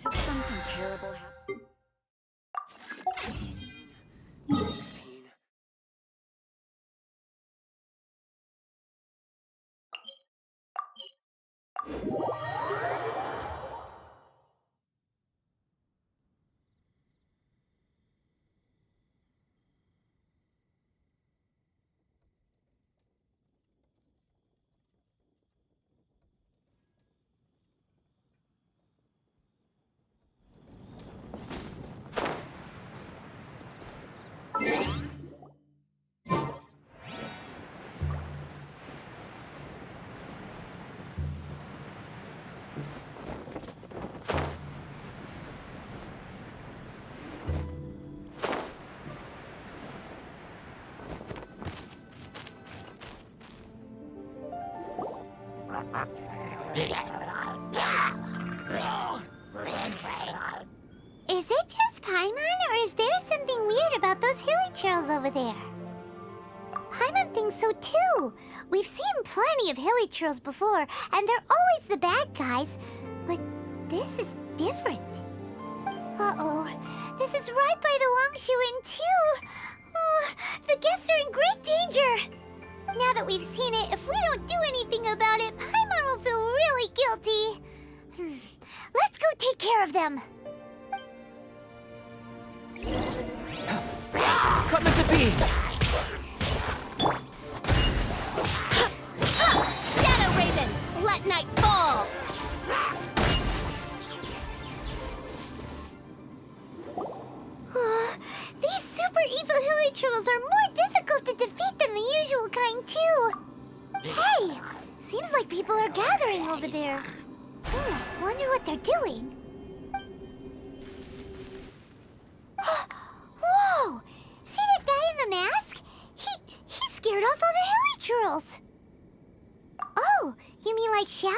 Did something terrible happen? 16. Is it just Paimon, or is there something weird about those hilly trails over there? Paimon thinks so too. We've seen plenty of hilly trails before, and they're always the bad guys. But this is different. Uh-oh. This is right by the Wangshu Inn too. Oh, the guests are in great danger. Now that we've seen it, if we don't do anything about it, Paimon will feel really guilty. Let's go take care of them. Coming to be! Shadow Raven, let night fall! These super evil hilly trolls are more difficult to defeat than the usual kind, too. Hey, seems like people are gathering over there. Wonder what they're doing. Whoa! See that guy in the mask? He scared off all the hilly trolls. Oh, you mean like Xiao?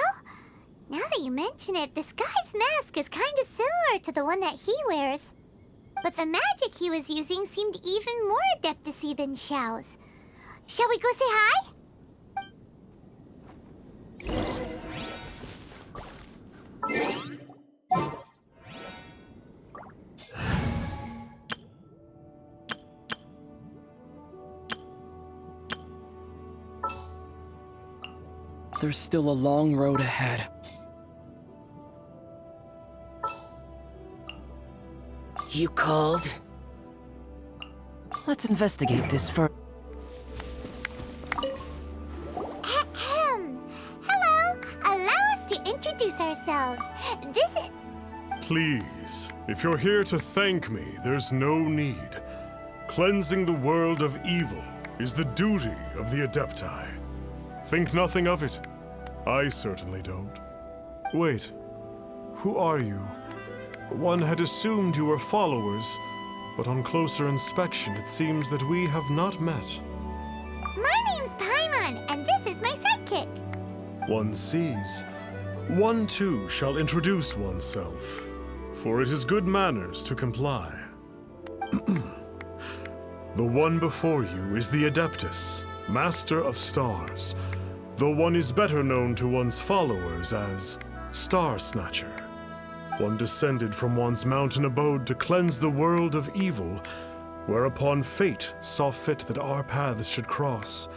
Now that you mention it, this guy's mask is kind of similar to the one that he wears. But the magic he was using seemed even more adeptacy than Xiao's. Shall we go say hi? There's still a long road ahead. You called? Let's investigate this first. Hello, allow us to introduce ourselves. This is... Please, if you're here to thank me, there's no need. Cleansing the world of evil is the duty of the Adepti. Think nothing of it. I certainly don't. Wait, who are you? One had assumed you were followers, but on closer inspection it seems that we have not met. My name's Paimon, and this is my sidekick. One sees. One too shall introduce oneself, for it is good manners to comply. The one before you is the Adeptus, Master of Stars, though one is better known to one's followers as Star Snatcher. One descended from one's mountain abode to cleanse the world of evil, whereupon fate saw fit that our paths should cross.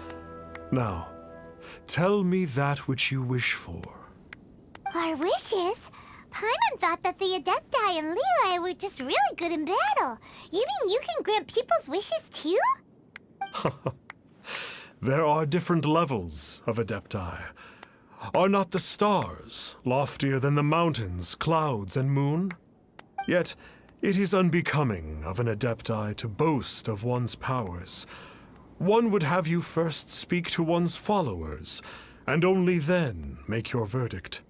Now, tell me that which you wish for. Our wishes? Paimon thought that the Adepti and Leeli were just really good in battle. You mean you can grant people's wishes too? There are different levels of Adepti. Are not the stars loftier than the mountains, clouds, and moon? Yet, it is unbecoming of an Adepti to boast of one's powers. One would have you first speak to one's followers, and only then make your verdict.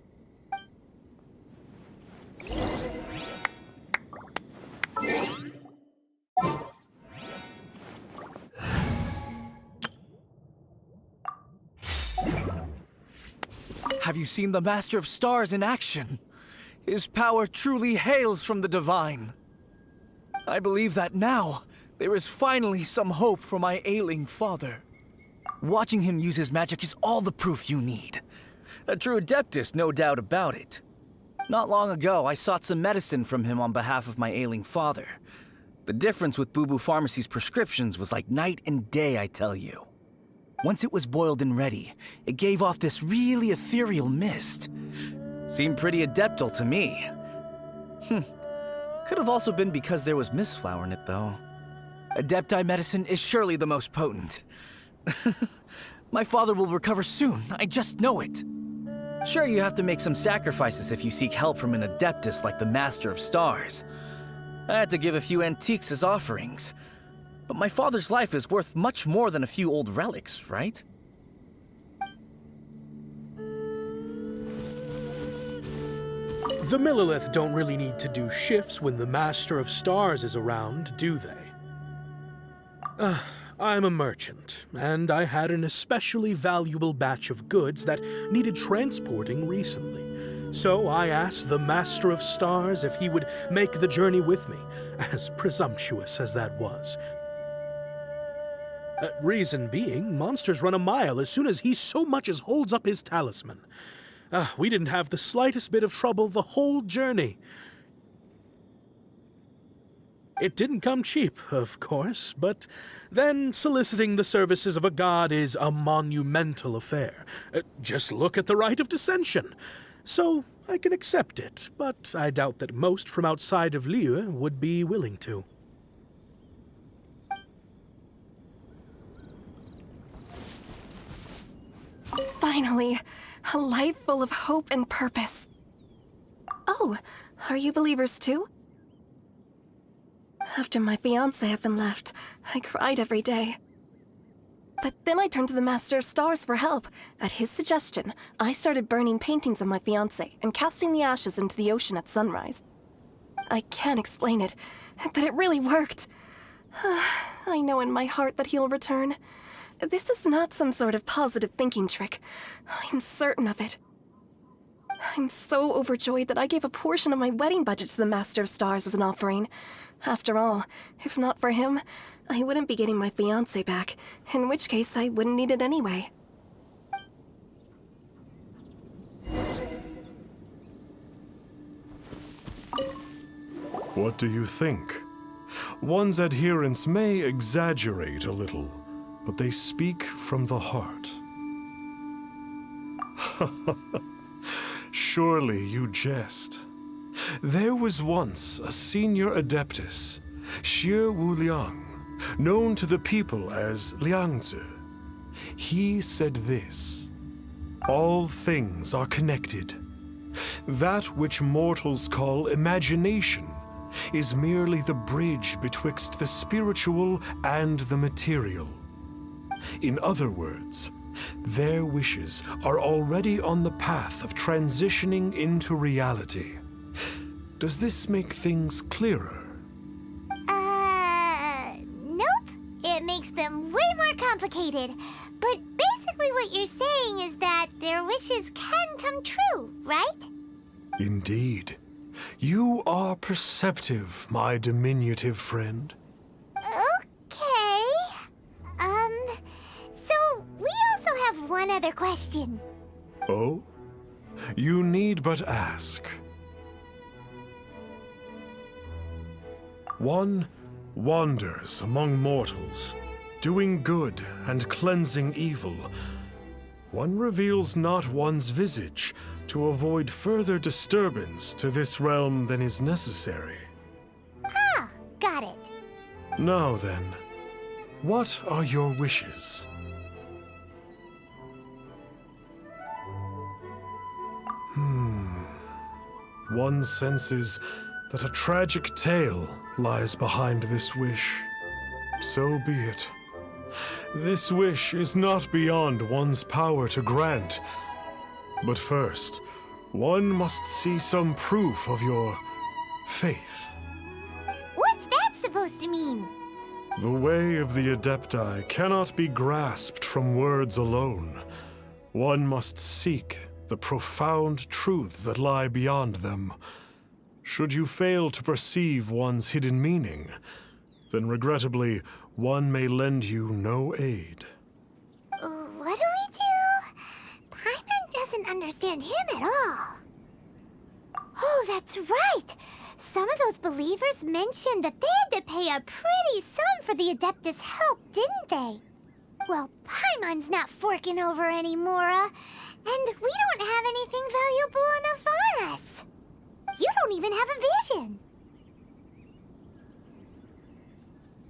Have you seen the Master of Stars in action? His power truly hails from the divine. I believe that now, there is finally some hope for my ailing father. Watching him use his magic is all the proof you need. A true Adeptus, no doubt about it. Not long ago, I sought some medicine from him on behalf of my ailing father. The difference with Boo Boo Pharmacy's prescriptions was like night and day, I tell you. Once it was boiled and ready, it gave off this really ethereal mist. Seemed pretty adeptal to me. Could have also been because there was mist flower in it, though. Adepti medicine is surely the most potent. My father will recover soon, I just know it. Sure, you have to make some sacrifices if you seek help from an adeptus like the Master of Stars. I had to give a few antiques as offerings. But my father's life is worth much more than a few old relics, right? The Millilith don't really need to do shifts when the Master of Stars is around, do they? I'm a merchant, and I had an especially valuable batch of goods that needed transporting recently. So I asked the Master of Stars if he would make the journey with me, as presumptuous as that was. Reason being, monsters run a mile as soon as he so much as holds up his talisman. We didn't have the slightest bit of trouble the whole journey. It didn't come cheap, of course, but then soliciting the services of a god is a monumental affair. Just look at the Rite of Dissension. So I can accept it, but I doubt that most from outside of Liyue would be willing to. Finally, a life full of hope and purpose. Oh, are you believers too? After my fiancé had been left, I cried every day. But then I turned to the Master of Stars for help. At his suggestion, I started burning paintings of my fiancé and casting the ashes into the ocean at sunrise. I can't explain it, but it really worked. I know in my heart that he'll return. This is not some sort of positive thinking trick. I'm certain of it. I'm so overjoyed that I gave a portion of my wedding budget to the Master of Stars as an offering. After all, if not for him, I wouldn't be getting my fiancé back, in which case I wouldn't need it anyway. What do you think? One's adherents may exaggerate a little, but they speak from the heart. Surely you jest. There was once a senior adeptus, Xie Wuliang, known to the people as Liangzi. He said this: all things are connected. That which mortals call imagination is merely the bridge betwixt the spiritual and the material. In other words, their wishes are already on the path of transitioning into reality. Does this make things clearer? Nope. It makes them way more complicated. But basically what you're saying is that their wishes can come true, right? Indeed. You are perceptive, my diminutive friend. Okay. So we also have one other question. Oh? You need but ask. One wanders among mortals, doing good and cleansing evil. One reveals not one's visage to avoid further disturbance to this realm than is necessary. Ah, got it. Now then, what are your wishes? One senses that a tragic tale lies behind this wish. So be it. This wish is not beyond one's power to grant. But first, one must see some proof of your faith. What's that supposed to mean? The way of the Adepti cannot be grasped from words alone. One must seek the profound truths that lie beyond them. Should you fail to perceive one's hidden meaning, then regrettably, one may lend you no aid. What do we do? Paimon doesn't understand him at all. That's right! Some of those believers mentioned that they had to pay a pretty sum for the Adeptus' help, didn't they? Well, Paimon's not forking over anymore, and we don't have anything valuable enough on us. You don't even have a vision.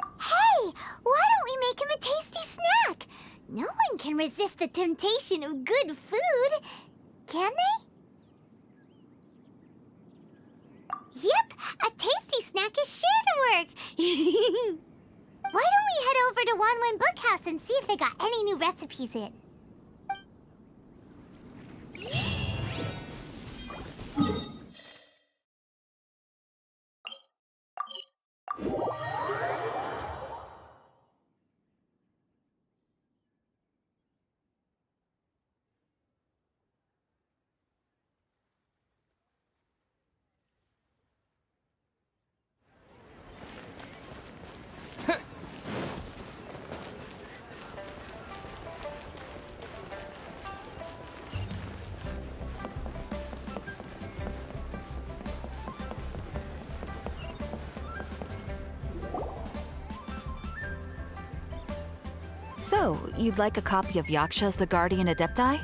Hey, why don't we make him a tasty snack? No one can resist the temptation of good food, can they? Yep, a tasty snack is sure to work. Why don't we head over to Wanwen Bookhouse and see if they got any new recipes in? So, you'd like a copy of Yaksha's The Guardian Adepti?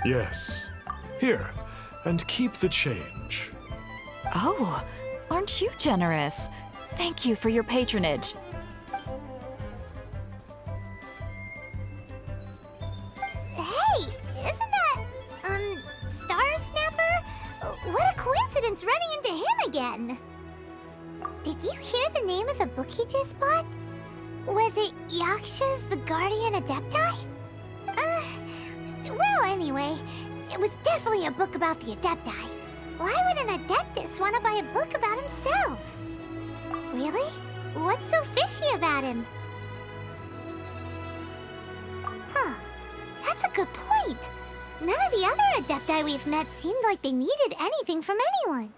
Yes. Here, and keep the change. Oh, aren't you generous? Thank you for your patronage. Hey, isn't that, Star Snapper? What a coincidence running into him again. Did you hear the name of the book he just bought? Was it Yaksha's The Guardian Adepti? Well, anyway, it was definitely a book about the Adepti. Why would an Adeptus want to buy a book about himself? Really? What's so fishy about him? Huh. That's a good point. None of the other Adepti we've met seemed like they needed anything from anyone.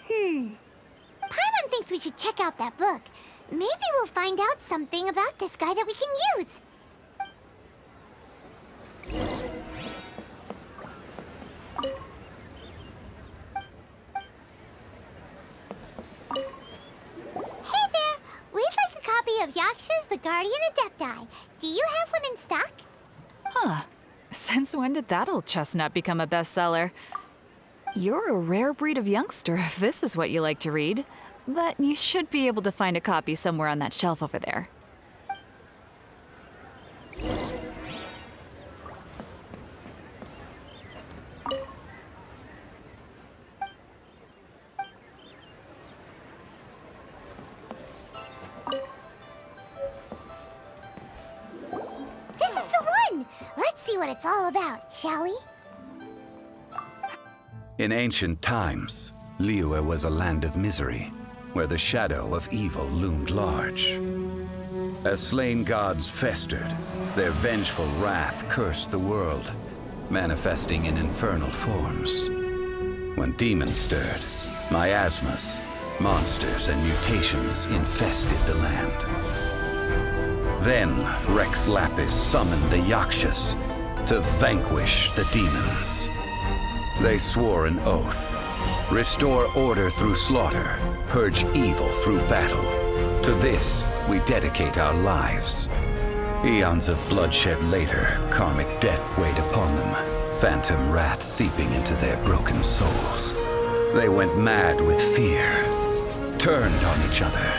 Paimon thinks we should check out that book. Maybe we'll find out something about this guy that we can use. Hey there! We'd like a copy of Yaksha's The Guardian Adepti. Do you have one in stock? Huh. Since when did that old chestnut become a bestseller? You're a rare breed of youngster if this is what you like to read. But you should be able to find a copy somewhere on that shelf over there. This is the one! Let's see what it's all about, shall we? In ancient times, Liyue was a land of misery, where the shadow of evil loomed large. As slain gods festered, their vengeful wrath cursed the world, manifesting in infernal forms. When demons stirred, miasmas, monsters, and mutations infested the land. Then Rex Lapis summoned the Yakshas to vanquish the demons. They swore an oath: restore order through slaughter, purge evil through battle. To this, we dedicate our lives. Eons of bloodshed later, karmic debt weighed upon them, phantom wrath seeping into their broken souls. They went mad with fear, turned on each other,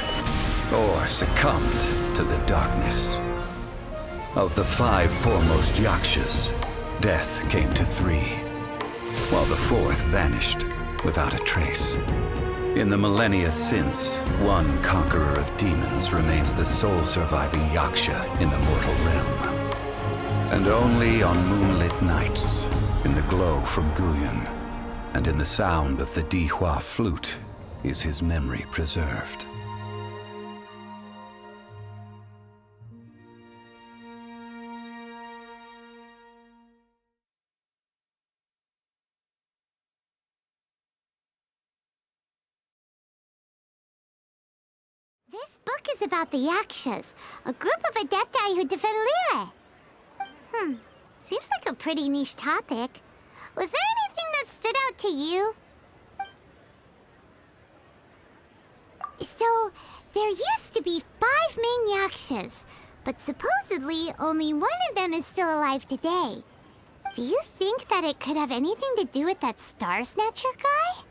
or succumbed to the darkness. Of the 5 foremost Yakshas, death came to 3, while the 4th vanished without a trace. In the millennia since, one conqueror of demons remains the sole surviving Yaksha in the mortal realm. And only on moonlit nights, in the glow from Guyon, and in the sound of the Dihua flute, is his memory preserved. This book is about the Yakshas, a group of Adepti who defend Liyue. Seems like a pretty niche topic. Was there anything that stood out to you. So, there used to be 5 main yakshas, but supposedly only one of them is still alive today. Do you think that it could have anything to do with that Star Snatcher guy?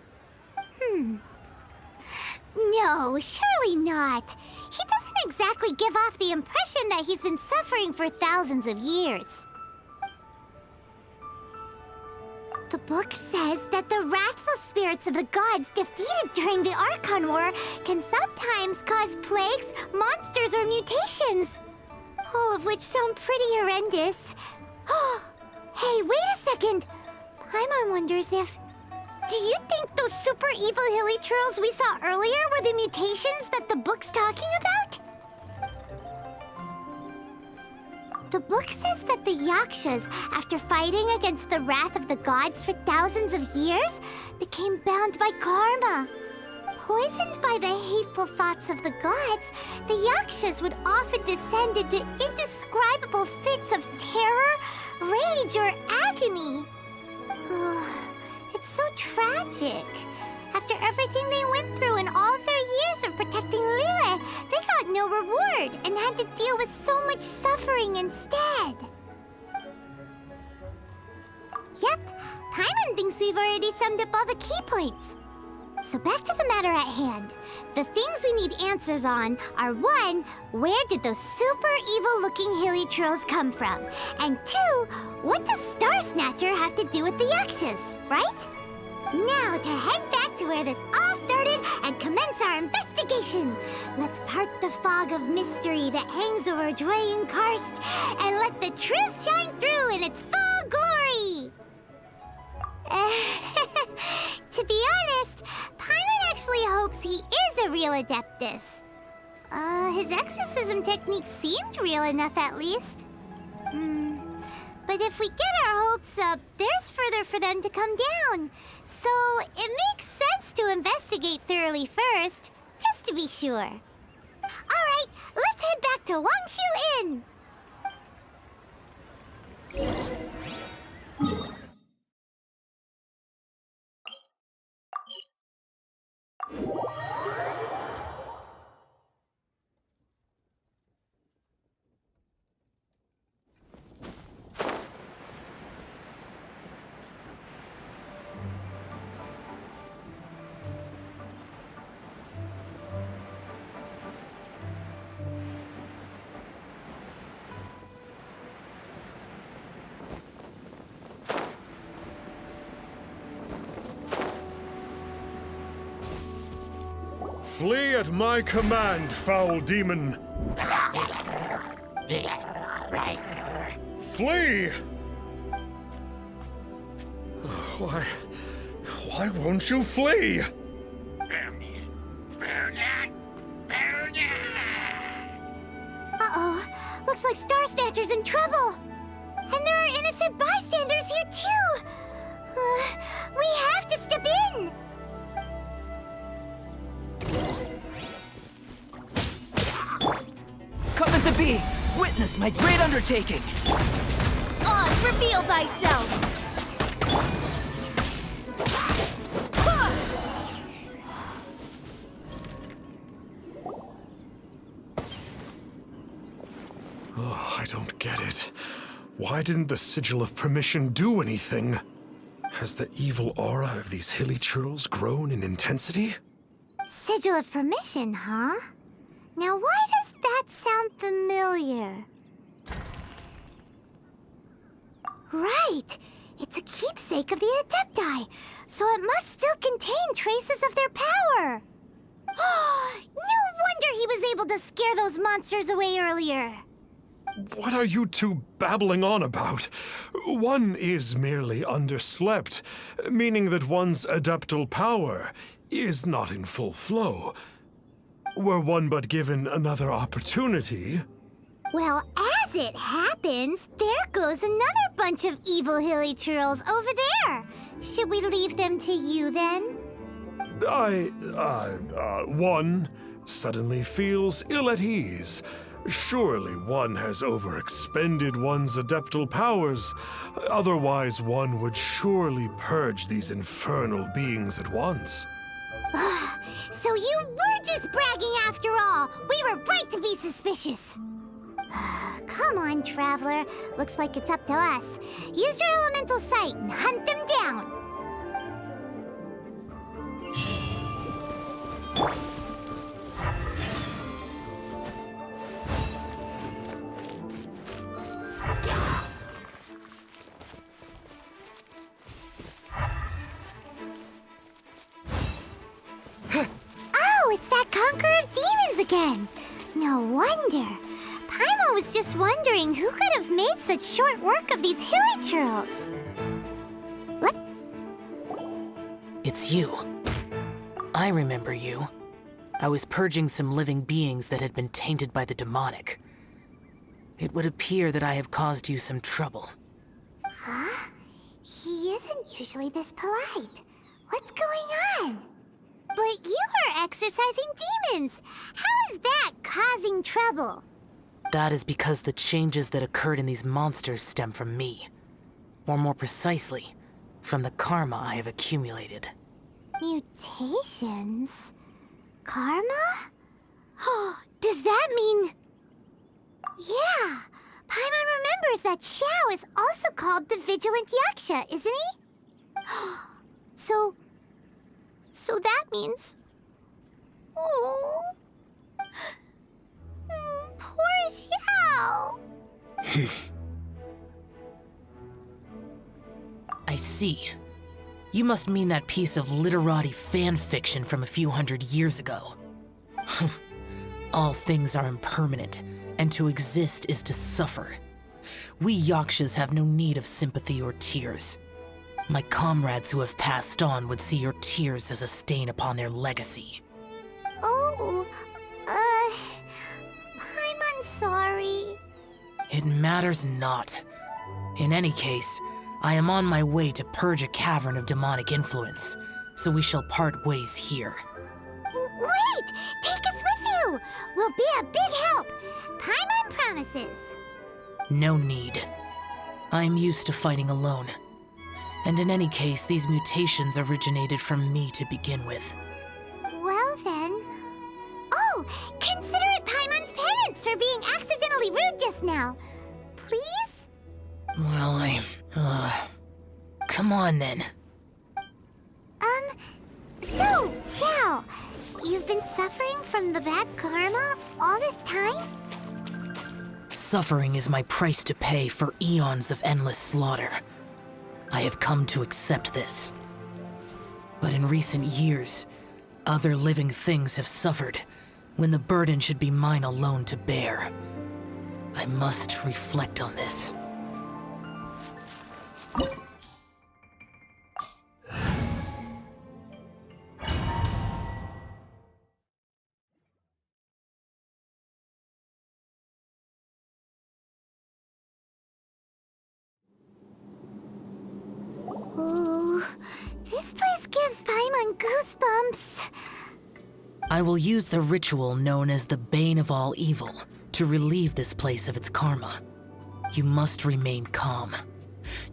No, surely not. He doesn't exactly give off the impression that he's been suffering for thousands of years. The book says that the wrathful spirits of the gods defeated during the Archon War can sometimes cause plagues, monsters, or mutations. All of which sound pretty horrendous. Hey, wait a second! Paimon wonders if... Do you think those super evil hilly churls we saw earlier were the mutations that the book's talking about? The book says that the Yakshas, after fighting against the wrath of the gods for thousands of years, became bound by karma. Poisoned by the hateful thoughts of the gods, the Yakshas would often descend into indescribable fits of terror, rage, or agony. It's so tragic. After everything they went through in all of their years of protecting Liyue, they got no reward and had to deal with so much suffering instead. Yep, Paimon thinks we've already summed up all the key points. So back to the matter at hand. The things we need answers on are 1, where did those super evil-looking hilly trolls come from? And 2, what does Star Snatcher have to do with the Yakshas, right? Now to head back to where this all started and commence our investigation. Let's part the fog of mystery that hangs over Dwayne Karst and let the truth shine through in its full glory. To be honest, Paimon actually hopes he is a real Adeptus. His exorcism technique seemed real enough at least. But if we get our hopes up, there's further for them to come down. So it makes sense to investigate thoroughly first, just to be sure. Alright, let's head back to Wangshu Inn! Flee at my command, foul demon! Flee! Why won't you flee? Uh-oh, looks like Star Snatcher's in trouble. And there are innocent bystanders here too. We have to step in. Come to be! Witness my great undertaking! Oz, reveal thyself! Oh, I don't get it. Why didn't the Sigil of Permission do anything? Has the evil aura of these hilly churls grown in intensity? Sigil of Permission, huh? Now why does that sound familiar? Right! It's a keepsake of the Adepti, so it must still contain traces of their power! No wonder he was able to scare those monsters away earlier! What are you two babbling on about? One is merely underslept, meaning that one's adeptal power is not in full flow. Were one but given another opportunity... Well, as it happens, there goes another bunch of evil hilly churls over there. Should we leave them to you then? One suddenly feels ill at ease, Surely one has overexpended one's adeptal powers. Otherwise, one would surely purge these infernal beings at once. So you were just bragging after all! We were right to be suspicious! Come on, Traveler. Looks like it's up to us. Use your elemental sight and hunt them down! Oh, it's that Conqueror of Demons again! No wonder. Paimon was just wondering who could have made such short work of these hilichurls. What? It's you. I remember you. I was purging some living beings that had been tainted by the demonic. It would appear that I have caused you some trouble. Huh? He isn't usually this polite. What's going on? But you are exorcising demons! How is that causing trouble? That is because the changes that occurred in these monsters stem from me. Or more precisely, from the karma I have accumulated. Mutations? Karma? Oh, does that mean... Yeah! Paimon remembers that Xiao is also called the Vigilant Yaksha, isn't he? So that means... Oh... Poor Xiao! I see. You must mean that piece of literati fan fiction from a few hundred years ago. All things are impermanent, and to exist is to suffer. We Yakshas have no need of sympathy or tears. My comrades who have passed on would see your tears as a stain upon their legacy. Oh, I'm sorry. It matters not. In any case, I am on my way to purge a cavern of demonic influence, so we shall part ways here. Wait! Take us with you! We'll be a big help! Paimon promises! No need. I am used to fighting alone. And in any case, these mutations originated from me to begin with. Well then... Oh! Consider it Paimon's penance for being accidentally rude just now! Please? Well, come on then. So, Xiao, you've been suffering from the bad karma all this time? Suffering is my price to pay for eons of endless slaughter. I have come to accept this. But in recent years, other living things have suffered, when the burden should be mine alone to bear. I must reflect on this. Ooh, this place gives Paimon goosebumps. I will use the ritual known as the Bane of All Evil to relieve this place of its karma. You must remain calm.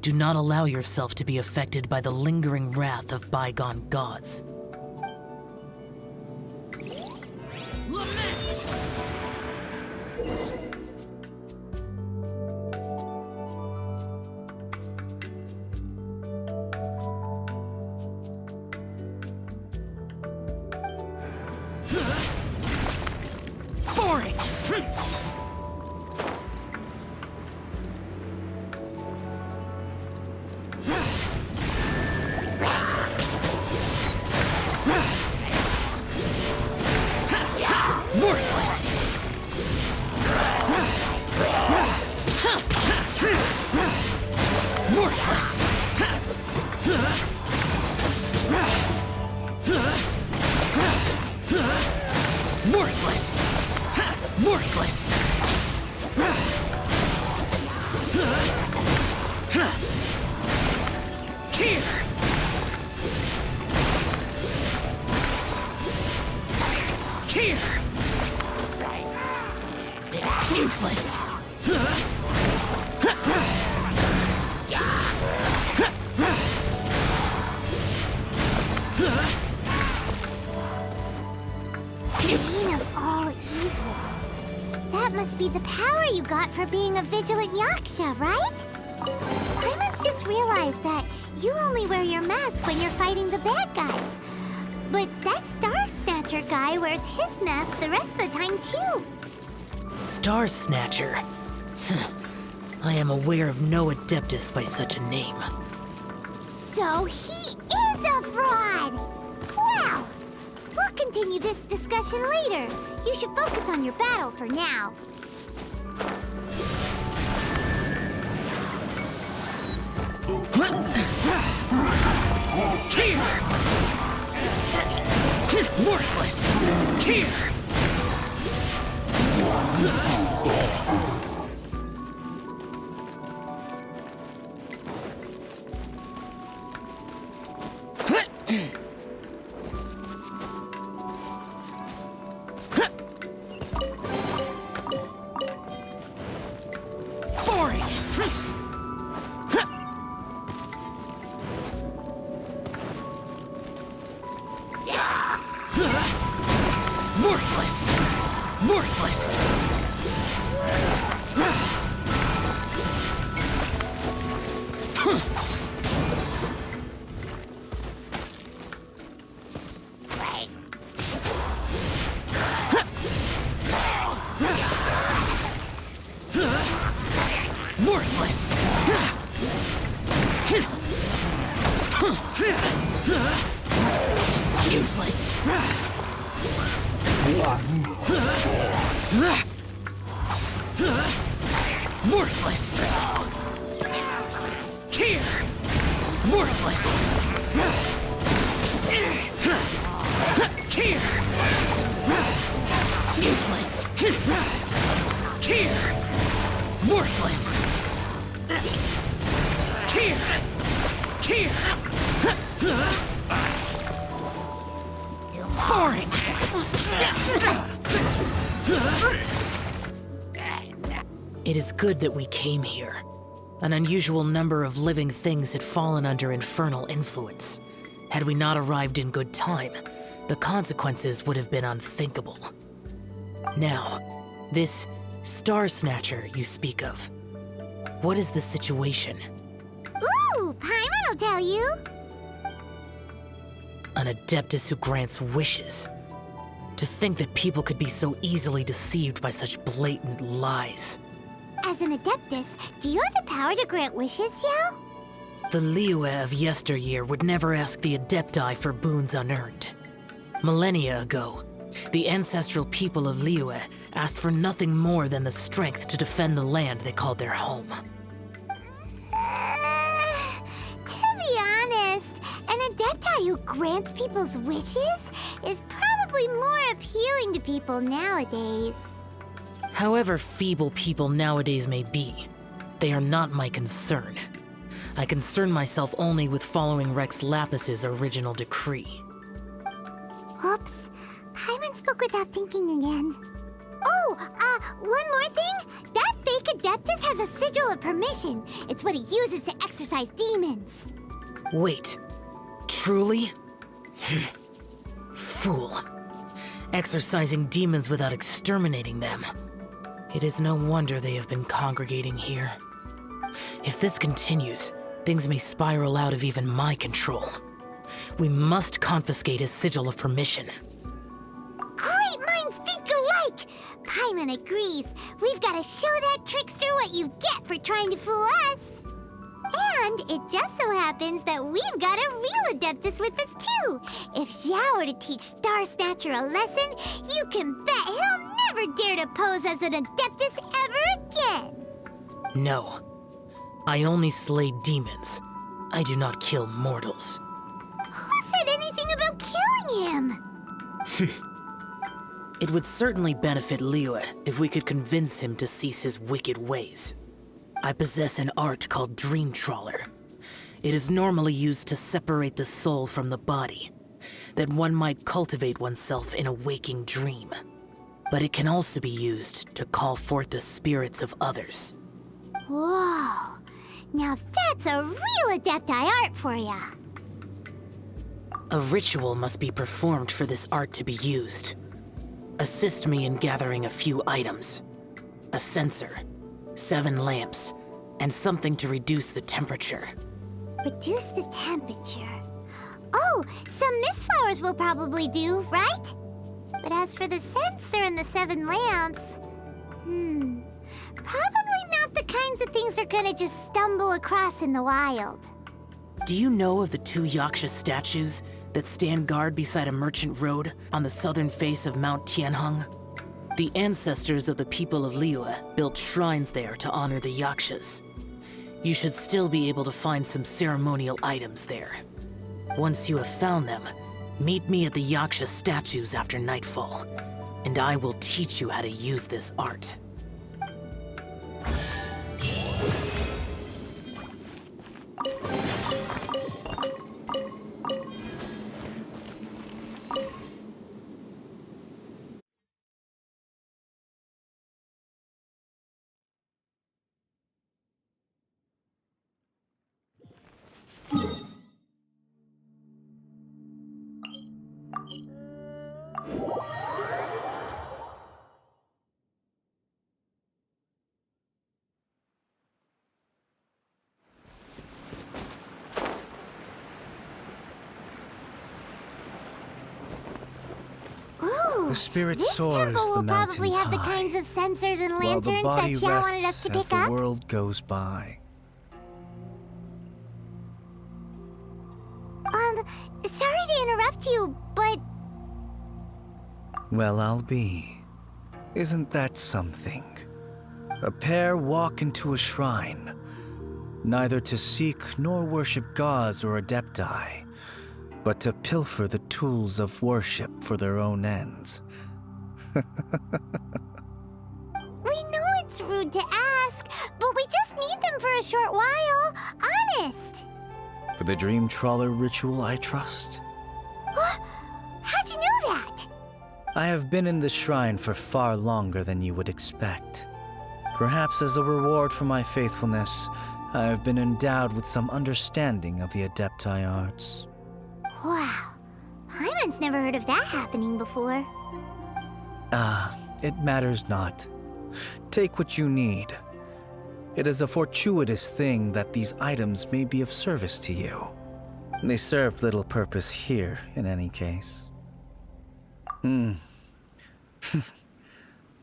Do not allow yourself to be affected by the lingering wrath of bygone gods. Boring! Worthless! Worthless! Worthless! Worthless! Here! Here! Useless! Bane of all evil. That must be the power you got for being a vigilant Yaksha, right? Paimon just realized that you only wear your mask when you're fighting the bad guys. But that Star Snatcher guy wears his mask the rest of the time, too. Star Snatcher. I am aware of no Adeptus by such a name. So he is a fraud! Well, we'll continue this discussion later. You should focus on your battle for now. Cheer! Worthless! Cheer! Boring! Worthless! Worthless! Worthless! Useless! Worthless! Cheer! Worthless! Cheer! Useless! Cheer! Worthless! Cheer! Cheer! Boring! It is good that we came here. An unusual number of living things had fallen under infernal influence. Had we not arrived in good time, the consequences would have been unthinkable. Now, this Star Snatcher you speak of, what is the situation? Ooh, Paimon will tell you. An Adeptus who grants wishes. To think that people could be so easily deceived by such blatant lies. As an Adeptus, do you have the power to grant wishes, Xiao? The Liyue of yesteryear would never ask the Adepti for boons unearned. Millennia ago, the ancestral people of Liyue asked for nothing more than the strength to defend the land they called their home. To be honest, an Adepti who grants people's wishes is probably more appealing to people nowadays. However feeble people nowadays may be, they are not my concern. I concern myself only with following Rex Lapis's original decree. Oops, Paimon spoke without thinking again. Oh, one more thing. That fake Adeptus has a sigil of permission. It's what he uses to exorcise demons. Wait, truly? Fool. Exorcising demons without exterminating them. It is no wonder they have been congregating here. If this continues, things may spiral out of even my control. We must confiscate his sigil of permission. Great minds think alike! Paimon agrees. We've got to show that trickster what you get for trying to fool us. And it just so happens that we've got a real Adeptus with us too. If Xiao were to teach Star Snatcher a lesson, you can bet he'll never dare to pose as an Adeptus ever again. No. I only slay demons. I do not kill mortals. Who said anything about killing him? It would certainly benefit Liyue if we could convince him to cease his wicked ways. I possess an art called Dream Trawler. It is normally used to separate the soul from the body, that one might cultivate oneself in a waking dream. but it can also be used to call forth the spirits of others. Whoa. Now that's a real Adepti art for ya. A ritual must be performed for this art to be used. Assist me in gathering a few items. A censer, 7 lamps, and something to reduce the temperature. Reduce the temperature. Oh, some mist flowers will probably do, right? But as for the censer and the 7 lamps... probably not the kinds of things they're gonna just stumble across in the wild. Do you know of the 2 Yaksha statues that stand guard beside a merchant road on the southern face of Mount Tianheng? The ancestors of the people of Liyue built shrines there to honor the Yakshas. You should still be able to find some ceremonial items there. Once you have found them, meet me at the Yaksha statues after nightfall, and I will teach you how to use this art. Ooh, The spirit this soars temple the will mountains probably have the high, kinds of sensors and while the lanterns body that Xiao wanted us rests to as pick the up. world goes by. Sorry to interrupt you, but... Well, I'll be. Isn't that something? A pair walk into a shrine, neither to seek nor worship gods or adepti, but to pilfer the tools of worship for their own ends. We know it's rude to ask, but we just need them for a short while. Honest. For the Dream Trawler ritual, I trust. How'd you know that? I have been in the shrine for far longer than you would expect. Perhaps as a reward for my faithfulness, I have been endowed with some understanding of the Adepti arts. Wow. Paimon's never heard of that happening before. It matters not. Take what you need. It is a fortuitous thing that these items may be of service to you. They serve little purpose here, in any case.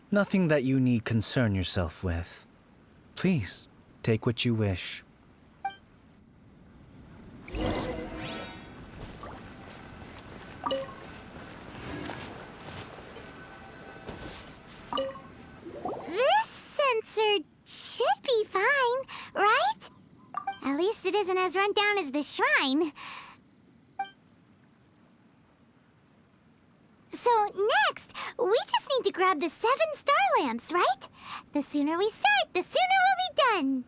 Nothing that you need concern yourself with. Please, take what you wish. This sensor should be fine, right? At least it isn't as run down as the shrine. So next, we just need to grab the 7 star lamps, right? The sooner we start, the sooner we'll be done.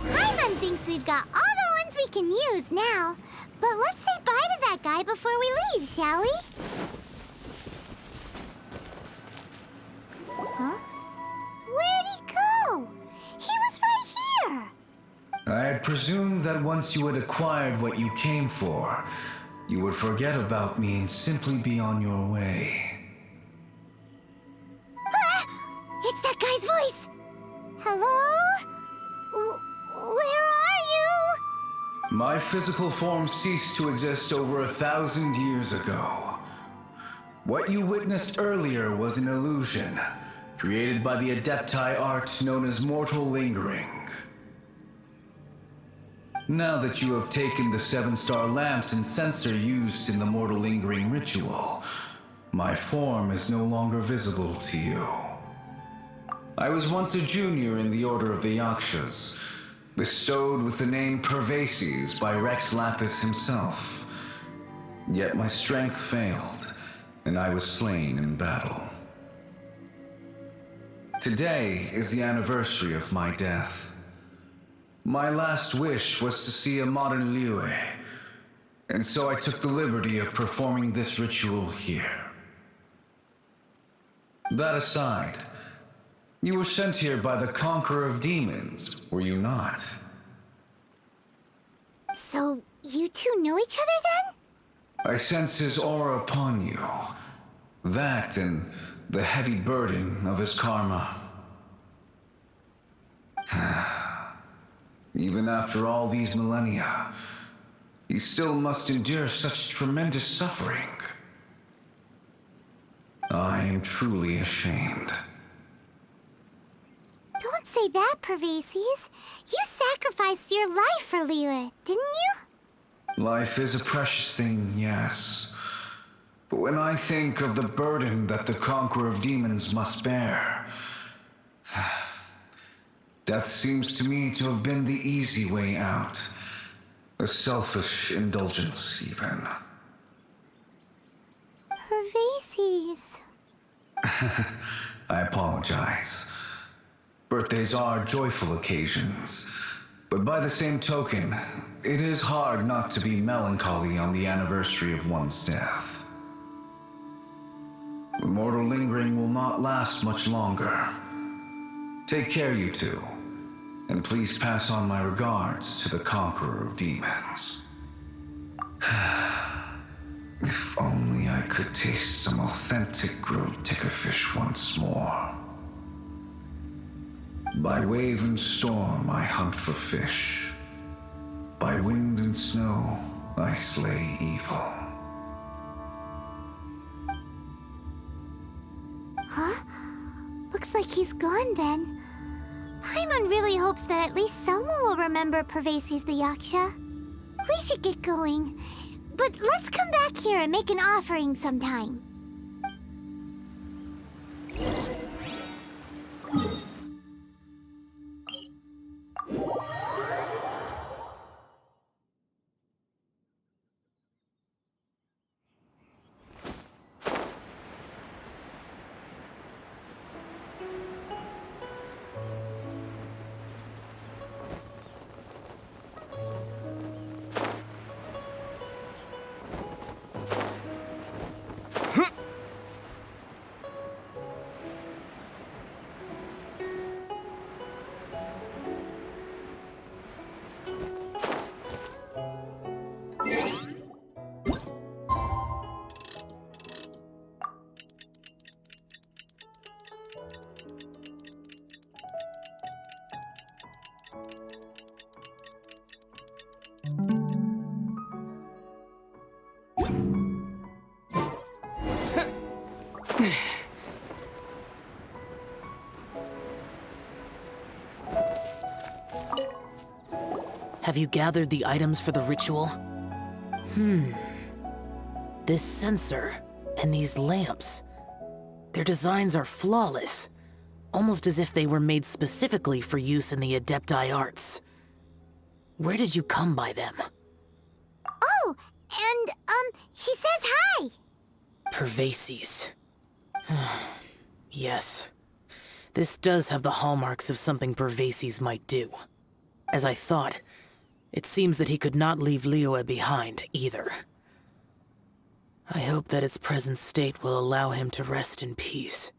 Paimon thinks we've got all the ones we can use now. But let's say bye to that guy before we leave, shall we? Huh? Where'd he go? He was right here. I had presumed that once you had acquired what you came for, you would forget about me and simply be on your way. Ah! It's that guy's voice. Hello? Where are you? My physical form ceased to exist over 1,000 years ago. What you witnessed earlier was an illusion, created by the Adepti art known as mortal lingering. Now that you have taken the 7 star lamps and censer used in the mortal lingering ritual, my form is no longer visible to you. I was once a junior in the Order of the Yakshas, bestowed with the name Pervases by Rex Lapis himself. Yet my strength failed, and I was slain in battle. Today is the anniversary of my death. My last wish was to see a modern Liyue, and so I took the liberty of performing this ritual here. That aside, you were sent here by the Conqueror of Demons, were you not? So, you two know each other then? I sense his aura upon you. That and the heavy burden of his karma. Even after all these millennia, he still must endure such tremendous suffering. I am truly ashamed. Don't say that, Pervases. You sacrificed your life for Liyue, didn't you? Life is a precious thing, yes. But when I think of the burden that the Conqueror of Demons must bear, death seems to me to have been the easy way out. A selfish indulgence, even. Pervases. I apologize. Birthdays are joyful occasions, but by the same token, it is hard not to be melancholy on the anniversary of one's death. The mortal lingering will not last much longer. Take care, you two, and please pass on my regards to the Conqueror of Demons. If only I could taste some authentic grilled tickerfish once more. By wave and storm I hunt for fish. By wind and snow I slay evil. Huh? Looks like he's gone then. Paimon really hopes that at least someone will remember Pervases the Yaksha. We should get going. But let's come back here and make an offering sometime. Have you gathered the items for the ritual? This censer and these lamps. Their designs are flawless, almost as if they were made specifically for use in the Adepti arts. Where did you come by them? Oh, and, he says hi! Pervases. Yes. This does have the hallmarks of something Pervases might do. As I thought, it seems that he could not leave Liyue behind, either. I hope that its present state will allow him to rest in peace.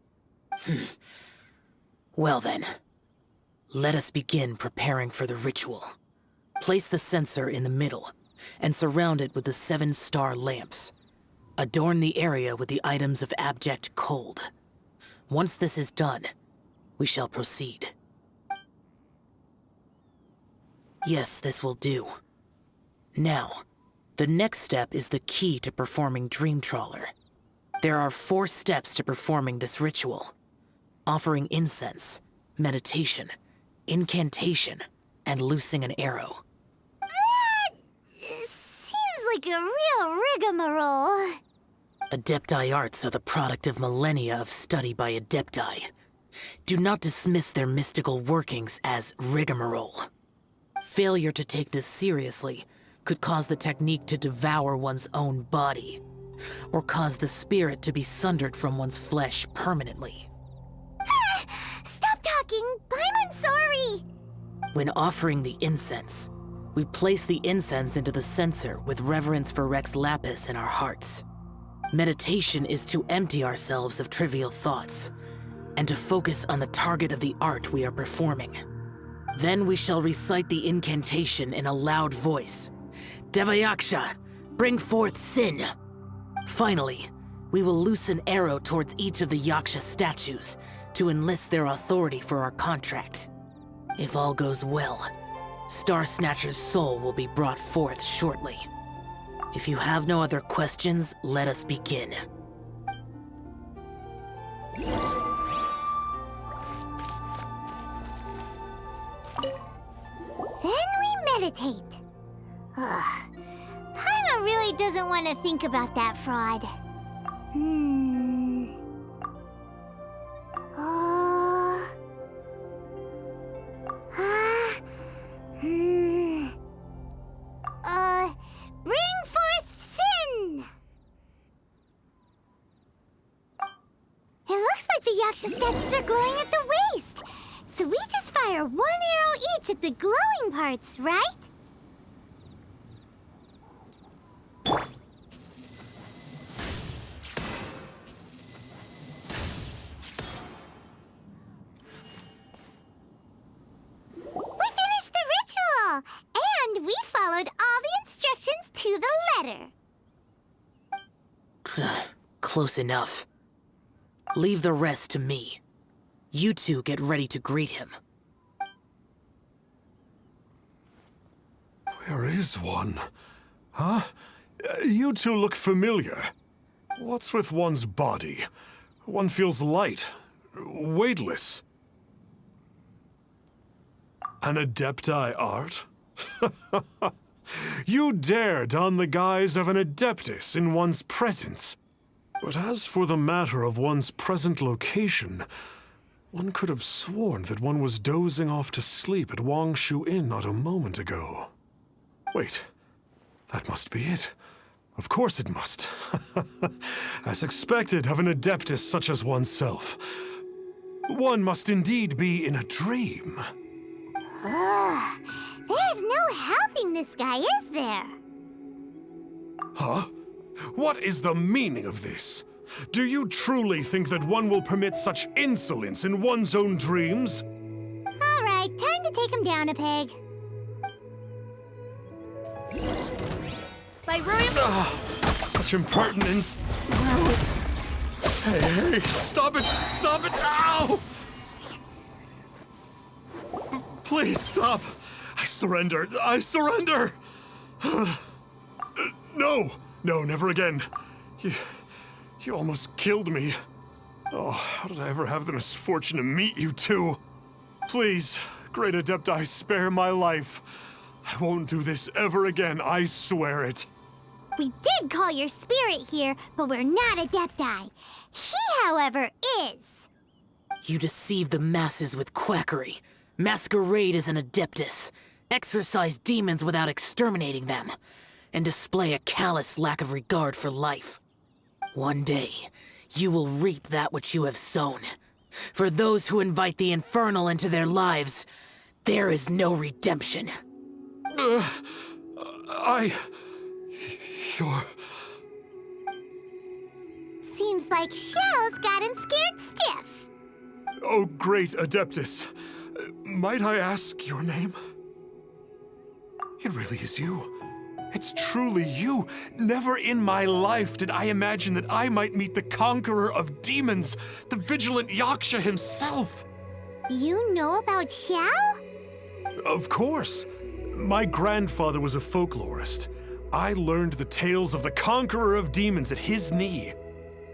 Well then, let us begin preparing for the ritual. Place the censer in the middle, and surround it with the 7-star lamps. Adorn the area with the items of abject cold. Once this is done, we shall proceed. Yes, this will do. Now, the next step is the key to performing Dream Trawler. There are 4 steps to performing this ritual. Offering incense, meditation, incantation, and loosing an arrow. That seems like a real rigmarole. Adepti arts are the product of millennia of study by Adepti. Do not dismiss their mystical workings as rigmarole. Failure to take this seriously could cause the technique to devour one's own body, or cause the spirit to be sundered from one's flesh permanently. Stop talking! I'm sorry! When offering the incense, we place the incense into the censer with reverence for Rex Lapis in our hearts. Meditation is to empty ourselves of trivial thoughts, and to focus on the target of the art we are performing. Then we shall recite the incantation in a loud voice. Devayaksha, bring forth sin! Finally, we will loose an arrow towards each of the Yaksha statues to enlist their authority for our contract. If all goes well, Star Snatcher's soul will be brought forth shortly. If you have no other questions, let us begin. Then we meditate. Ugh. Paimon really doesn't want to think about that fraud. Bring forth sin! It looks like the Yaksha statues are glowing at the waist. So we just fire one arrow each at the glowing parts, right? We finished the ritual! And we followed all the instructions to the letter. Close enough. Leave the rest to me. You two get ready to greet him. Where is one? Huh? You two look familiar. What's with one's body? One feels light, weightless. An Adepti art? You dare don the guise of an Adeptus in one's presence. But as for the matter of one's present location, one could have sworn that one was dozing off to sleep at Wangshu Inn not a moment ago. Wait, that must be it. Of course it must. As expected of an Adeptus such as oneself. One must indeed be in a dream. There's no helping this guy, is there? Huh? What is the meaning of this? Do you truly think that one will permit such insolence in one's own dreams? All right, time to take him down a peg. By Ruim! Such impertinence. Hey, stop it! Stop it! Ow! Please stop! I surrender! I surrender! No! No, never again. You almost killed me. Oh, how did I ever have the misfortune to meet you two? Please, Great Adepti, spare my life. I won't do this ever again, I swear it. We did call your spirit here, but we're not Adepti. He, however, is. You deceive the masses with quackery, masquerade as an Adeptus, exorcise demons without exterminating them, and display a callous lack of regard for life. One day, you will reap that which you have sown. For those who invite the infernal into their lives, there is no redemption. You're... Seems like Shell's got him scared stiff. Oh, great Adeptus. Might I ask your name? It really is you. It's truly you. Never in my life did I imagine that I might meet the conqueror of demons, the vigilant Yaksha himself. You know about Shell? Of course. My grandfather was a folklorist. I learned the tales of the conqueror of demons at his knee.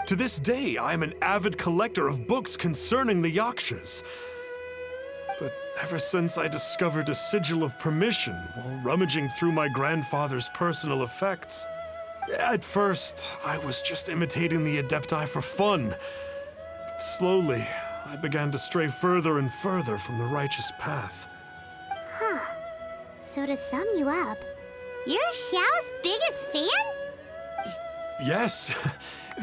To this day, I am an avid collector of books concerning the Yakshas. But ever since I discovered a sigil of permission while rummaging through my grandfather's personal effects, At first, I was just imitating the Adepti for fun. But slowly, I began to stray further and further from the righteous path. Huh. So to sum you up, you're Xiao's biggest fan? Yes.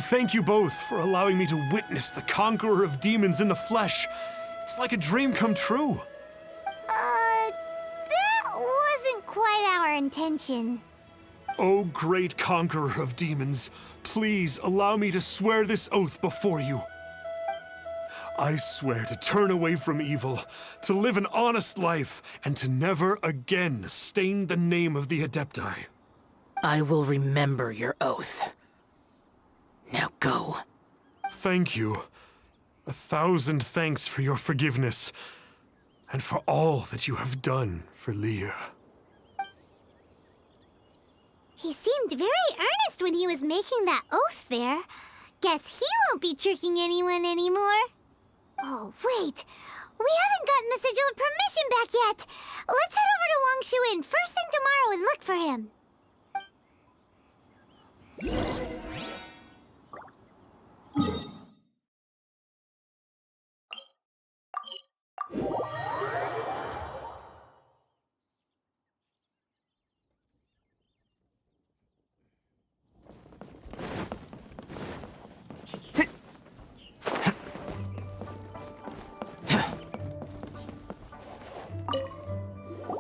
Thank you both for allowing me to witness the conqueror of demons in the flesh. It's like a dream come true. That wasn't quite our intention. O great conqueror of demons, please allow me to swear this oath before you. I swear to turn away from evil, to live an honest life, and to never again stain the name of the Adepti. I will remember your oath. Now go. Thank you. 1,000 thanks for your forgiveness, and for all that you have done for Leah. He seemed very earnest when he was making that oath there. Guess he won't be tricking anyone anymore. Oh, wait. We haven't gotten the Sigil of Permission back yet. Let's head over to Wang Shuin first thing tomorrow and look for him.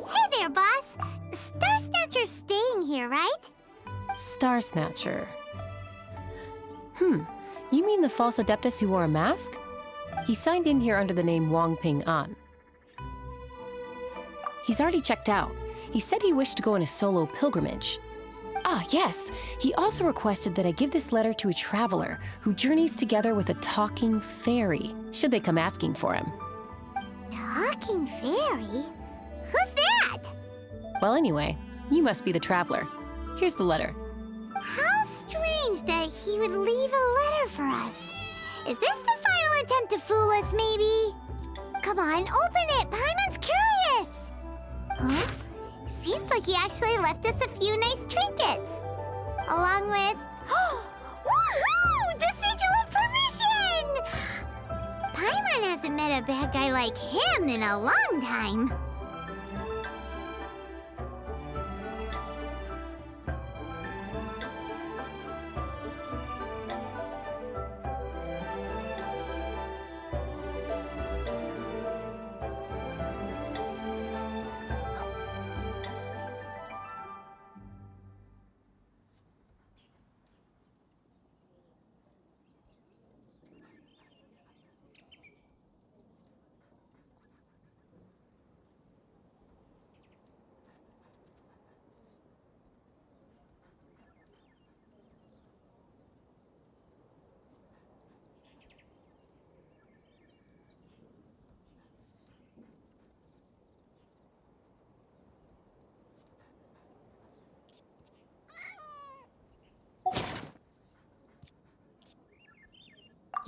Hey there, boss. Star Snatcher's staying here, right? Star Snatcher. You mean the false Adeptus who wore a mask? He signed in here under the name Wang Ping An. He's already checked out. He said he wished to go on a solo pilgrimage. Ah, yes. He also requested that I give this letter to a traveler who journeys together with a talking fairy, should they come asking for him. Talking fairy? Who's that? Well, anyway, you must be the traveler. Here's the letter. How strange that he would leave a letter for us. Is this the final attempt to fool us, maybe? Come on, open it! Paimon's curious! Huh? Seems like he actually left us a few nice trinkets. Along with... Woohoo! The Sigil of Permission! Paimon hasn't met a bad guy like him in a long time.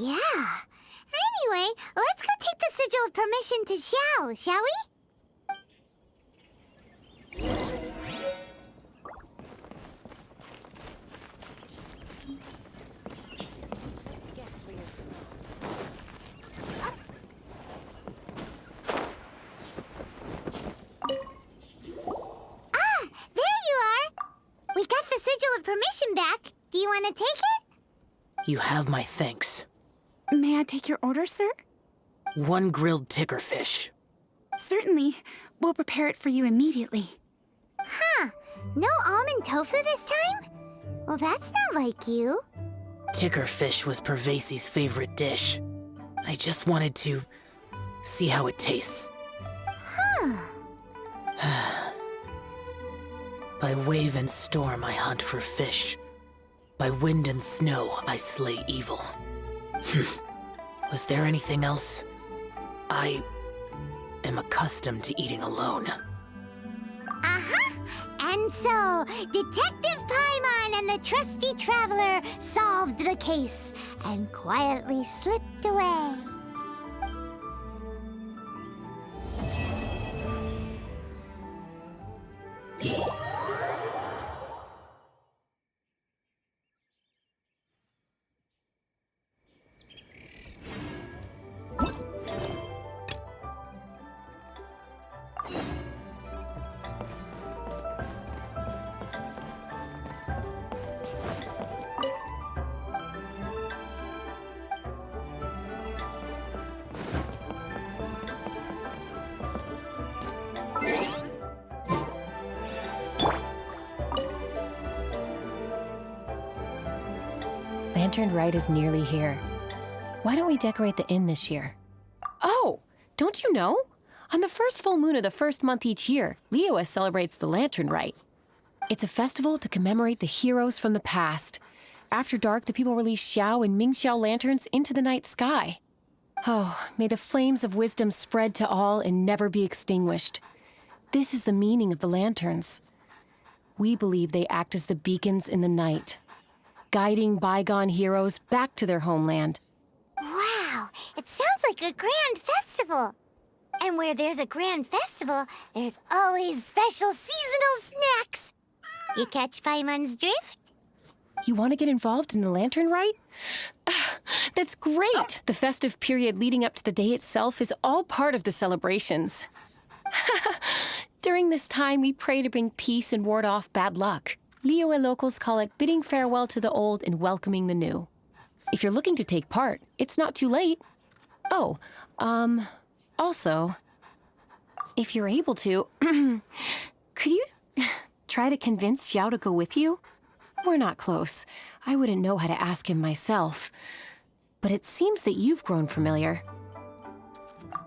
Yeah. Anyway, let's go take the Sigil of Permission to Xiao, shall we? Ah, there you are. We got the Sigil of Permission back. Do you want to take it? You have my thanks. May I take your order, sir? 1 grilled ticker fish. Certainly. We'll prepare it for you immediately. Huh. No almond tofu this time? Well, that's not like you. Ticker fish was Pervasi's favorite dish. I just wanted to see how it tastes. Huh. By wave and storm I hunt for fish. By wind and snow I slay evil. Was there anything else? I am accustomed to eating alone. Uh-huh. And so, Detective Paimon and the trusty traveler solved the case and quietly slipped away. Lantern Rite is nearly here. Why don't we decorate the inn this year? Oh, don't you know? On the first full moon of the first month each year, Liyue celebrates the Lantern Rite. It's a festival to commemorate the heroes from the past. After dark, the people release Xiao and Mingxiao lanterns into the night sky. Oh, may the flames of wisdom spread to all and never be extinguished. This is the meaning of the lanterns. We believe they act as the beacons in the night, guiding bygone heroes back to their homeland. Wow, it sounds like a grand festival. And where there's a grand festival, there's always special seasonal snacks. You catch Paimon's drift? You want to get involved in the Lantern Rite? That's great! The festive period leading up to the day itself is all part of the celebrations. During this time, we pray to bring peace and ward off bad luck. Liyue locals call it bidding farewell to the old and welcoming the new. If you're looking to take part, it's not too late. Oh, also, if you're able to, could you try to convince Xiao to go with you? We're not close. I wouldn't know how to ask him myself. But it seems that you've grown familiar.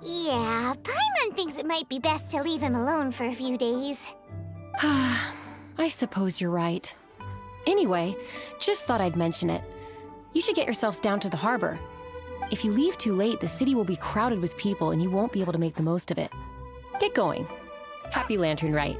Yeah, Paimon thinks it might be best to leave him alone for a few days. I suppose you're right. Anyway, just thought I'd mention it. You should get yourselves down to the harbor. If you leave too late, the city will be crowded with people and you won't be able to make the most of it. Get going. Happy Lantern Rite.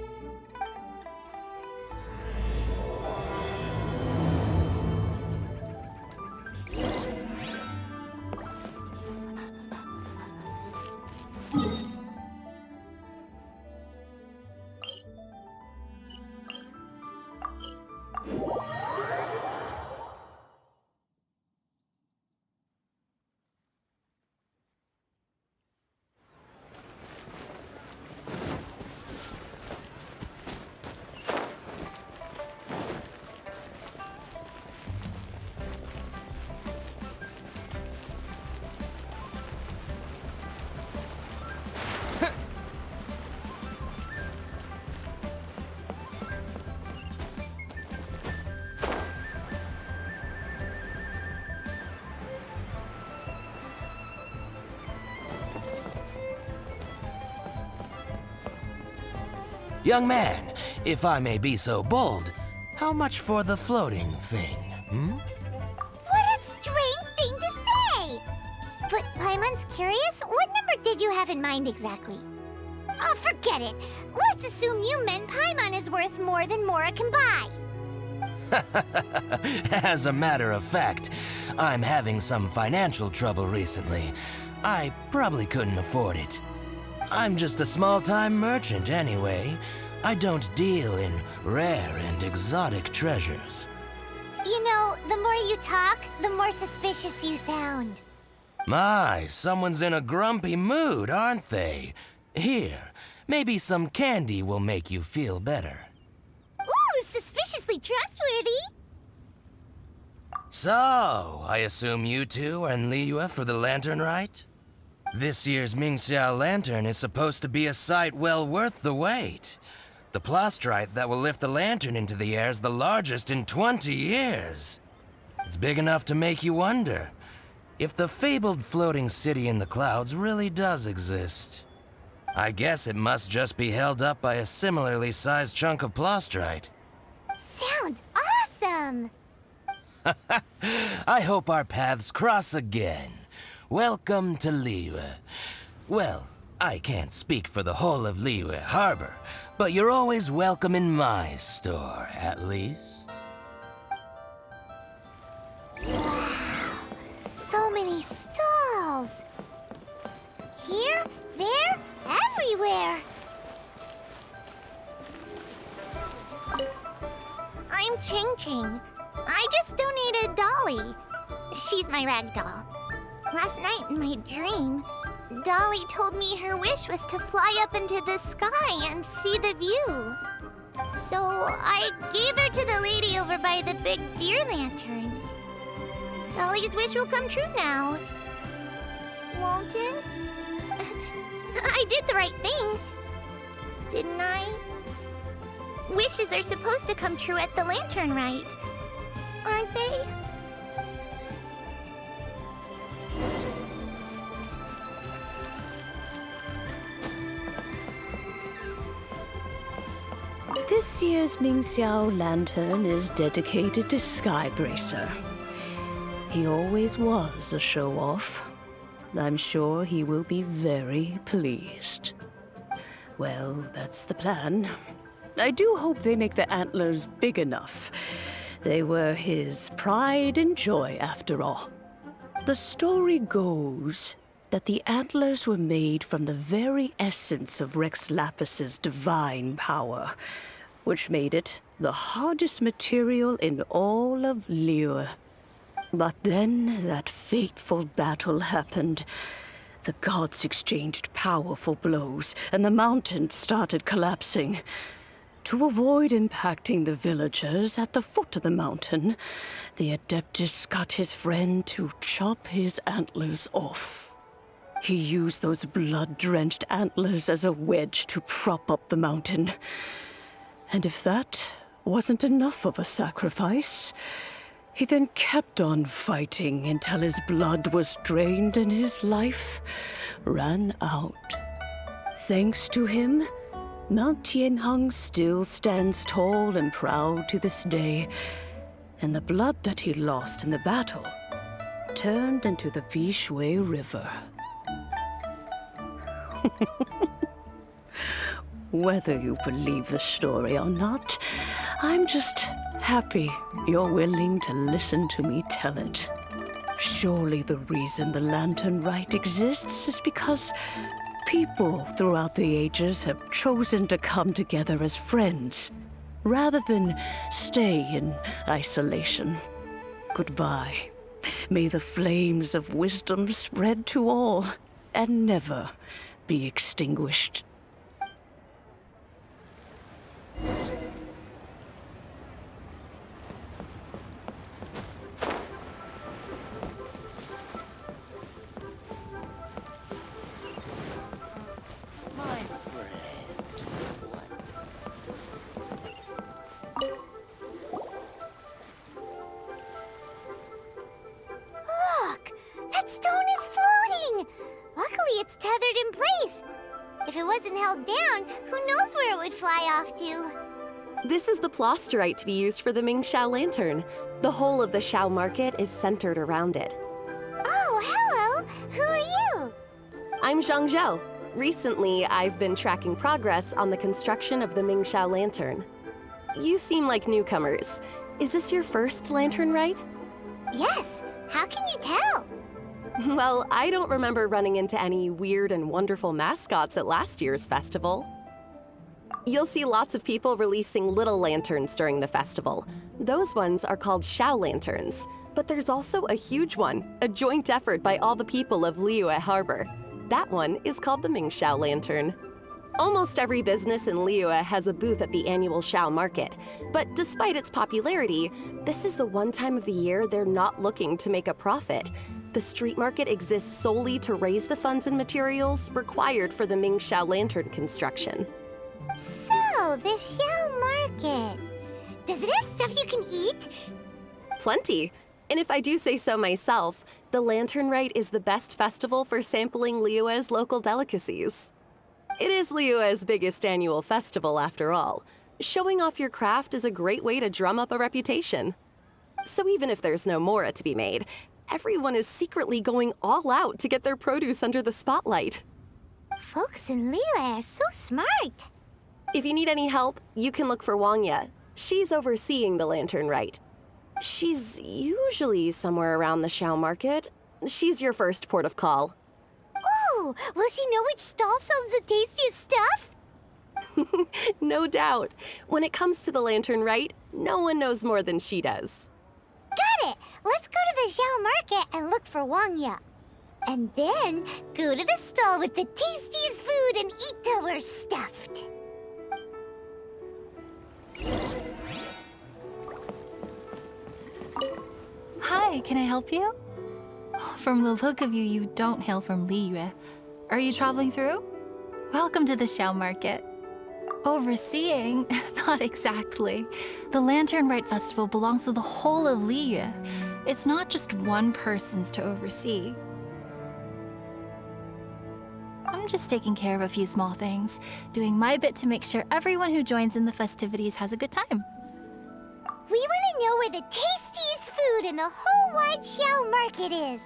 Young man, if I may be so bold, how much for the floating thing, What a strange thing to say! But Paimon's curious, what number did you have in mind exactly? Oh, forget it. Let's assume you meant Paimon is worth more than Mora can buy. As a matter of fact, I'm having some financial trouble recently. I probably couldn't afford it. I'm just a small-time merchant anyway. I don't deal in rare and exotic treasures. You know, the more you talk, the more suspicious you sound. My, someone's in a grumpy mood, aren't they? Here, maybe some candy will make you feel better. Ooh, suspiciously trustworthy! So, I assume you two are in Liyue for the Lantern Rite? This year's Mingxiao lantern is supposed to be a sight well worth the wait. The plastrite that will lift the lantern into the air is the largest in 20 years. It's big enough to make you wonder if the fabled floating city in the clouds really does exist. I guess it must just be held up by a similarly sized chunk of plastrite. Sounds awesome! I hope our paths cross again. Welcome to Liyue. Well, I can't speak for the whole of Liyue Harbor, but you're always welcome in my store, at least. Wow, so many stalls! Here, there, everywhere! I'm Ching Ching. I just donated Dolly. She's my rag doll. Last night in my dream, Dolly told me her wish was to fly up into the sky and see the view. So I gave her to the lady over by the big deer lantern. Dolly's wish will come true now. Won't it? I did the right thing, didn't I? Wishes are supposed to come true at the Lantern Rite, aren't they? This year's Mingxiao lantern is dedicated to Skybracer. He always was a show-off. I'm sure he will be very pleased. Well, that's the plan. I do hope they make the antlers big enough. They were his pride and joy, after all. The story goes that the antlers were made from the very essence of Rex Lapis's divine power, which made it the hardest material in all of Liyue. But then that fateful battle happened. The gods exchanged powerful blows, and the mountain started collapsing. To avoid impacting the villagers at the foot of the mountain, the Adeptus got his friend to chop his antlers off. He used those blood-drenched antlers as a wedge to prop up the mountain. And if that wasn't enough of a sacrifice, he then kept on fighting until his blood was drained and his life ran out. Thanks to him, Mount Tianheng still stands tall and proud to this day, and the blood that he lost in the battle turned into the Bishui River. Whether you believe the story or not, I'm just happy you're willing to listen to me tell it. Surely the reason the Lantern Rite exists is because people throughout the ages have chosen to come together as friends, rather than stay in isolation. Goodbye. May the flames of wisdom spread to all, and never be extinguished. Look! That stone is floating! Luckily it's tethered in place. If it wasn't held down, who knows where it would fly off to? This is the plasterite to be used for the Mingxiao lantern. The whole of the Xiao market is centered around it. Oh, hello! Who are you? I'm Zhang Zhou. Recently, I've been tracking progress on the construction of the Mingxiao lantern. You seem like newcomers. Is this your first lantern rite? Yes. How can you tell? Well, I don't remember running into any weird and wonderful mascots at last year's festival. You'll see lots of people releasing little lanterns during the festival. Those ones are called Xiao lanterns. But there's also a huge one, a joint effort by all the people of Liyue Harbor. That one is called the Mingxiao lantern. Almost every business in Liyue has a booth at the annual Xiao market. But despite its popularity, this is the one time of the year they're not looking to make a profit. The street market exists solely to raise the funds and materials required for the Mingxiao lantern construction. So, the Xiao market. Does it have stuff you can eat? Plenty. And if I do say so myself, the Lantern Rite is the best festival for sampling Liyue's local delicacies. It is Liyue's biggest annual festival, after all. Showing off your craft is a great way to drum up a reputation. So even if there's no mora to be made, everyone is secretly going all out to get their produce under the spotlight. Folks in Liyue are so smart. If you need any help, you can look for Wangya. She's overseeing the Lantern Rite. She's usually somewhere around the Xiao market. She's your first port of call. Oh, will she know which stall sells the tastiest stuff? No doubt. When it comes to the Lantern Rite, no one knows more than she does. Got it! Let's go to the Xiao market and look for Wangya. And then go to the stall with the tastiest food and eat till we're stuffed. Hi, can I help you? From the look of you, you don't hail from Liyue. Are you traveling through? Welcome to the Xiao market. Overseeing? Not exactly. The Lantern Rite Festival belongs to the whole of Liyue. It's not just one person's to oversee. I'm just taking care of a few small things, doing my bit to make sure everyone who joins in the festivities has a good time. We want to know where the tastiest food in the whole wide Xiao market is.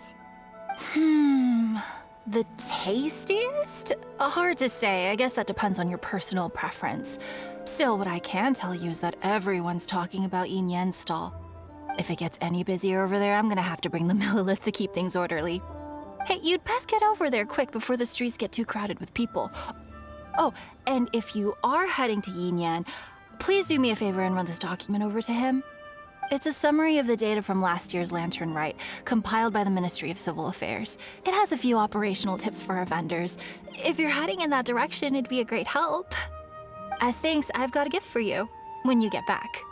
The tastiest? Hard to say. I guess that depends on your personal preference. Still, what I can tell you is that everyone's talking about Yin Yan's stall. If it gets any busier over there, I'm gonna have to bring the Millilith to keep things orderly. Hey, you'd best get over there quick before the streets get too crowded with people. Oh, and if you are heading to Yin Yan, please do me a favor and run this document over to him. It's a summary of the data from last year's Lantern Rite, compiled by the Ministry of Civil Affairs. It has a few operational tips for our vendors. If you're heading in that direction, it'd be a great help. As thanks, I've got a gift for you when you get back.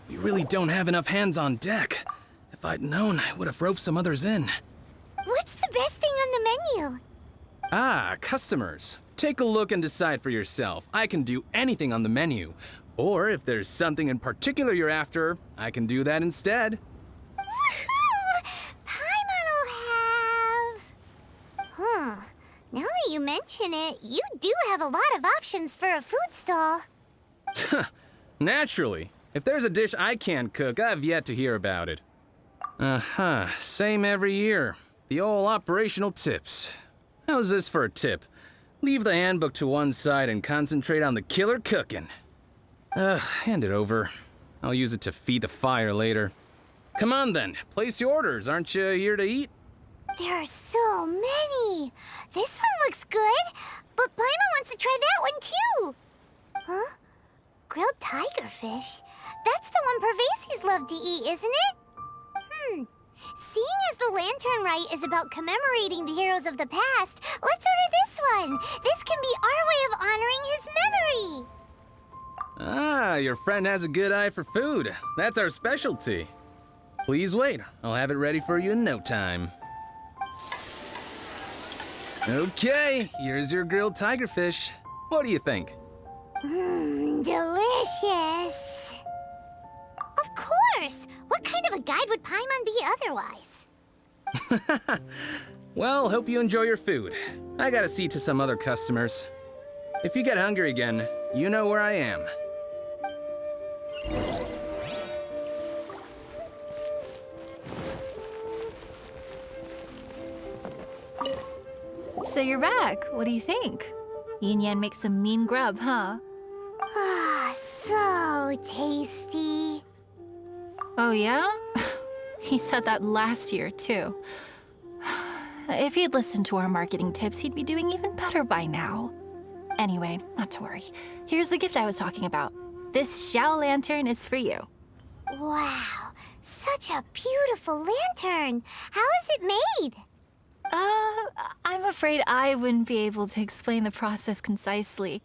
You really don't have enough hands on deck. If I'd known, I would have roped some others in. What's the best thing on the menu? Ah, customers. Take a look and decide for yourself. I can do anything on the menu. Or if there's something in particular you're after, I can do that instead. Woohoo! Paimon will have... Huh. Now that you mention it, you do have a lot of options for a food stall. Naturally. If there's a dish I can't cook, I've yet to hear about it. Same every year. The old operational tips. How's this for a tip? Leave the handbook to one side and concentrate on the killer cooking. Hand it over. I'll use it to feed the fire later. Come on then, place your orders. Aren't you here to eat? There are so many. This one looks good, but Paimon wants to try that one too. Huh? Grilled tigerfish? That's the one Pervases love to eat, isn't it? Seeing as the Lantern Rite is about commemorating the heroes of the past, let's order this one. This can be our way of honoring his memory. Ah, your friend has a good eye for food. That's our specialty. Please wait. I'll have it ready for you in no time. Okay, here's your grilled tigerfish. What do you think? Delicious. Of course. What kind of a guide would Paimon be otherwise? Well, hope you enjoy your food. I gotta see to some other customers. If you get hungry again, you know where I am. So you're back. What do you think? Yin Yan makes some mean grub, huh? Ah, so tasty. Oh yeah? He said that last year, too. If he'd listened to our marketing tips, he'd be doing even better by now. Anyway, not to worry. Here's the gift I was talking about. This Xiao lantern is for you. Wow, such a beautiful lantern. How is it made? I'm afraid I wouldn't be able to explain the process concisely.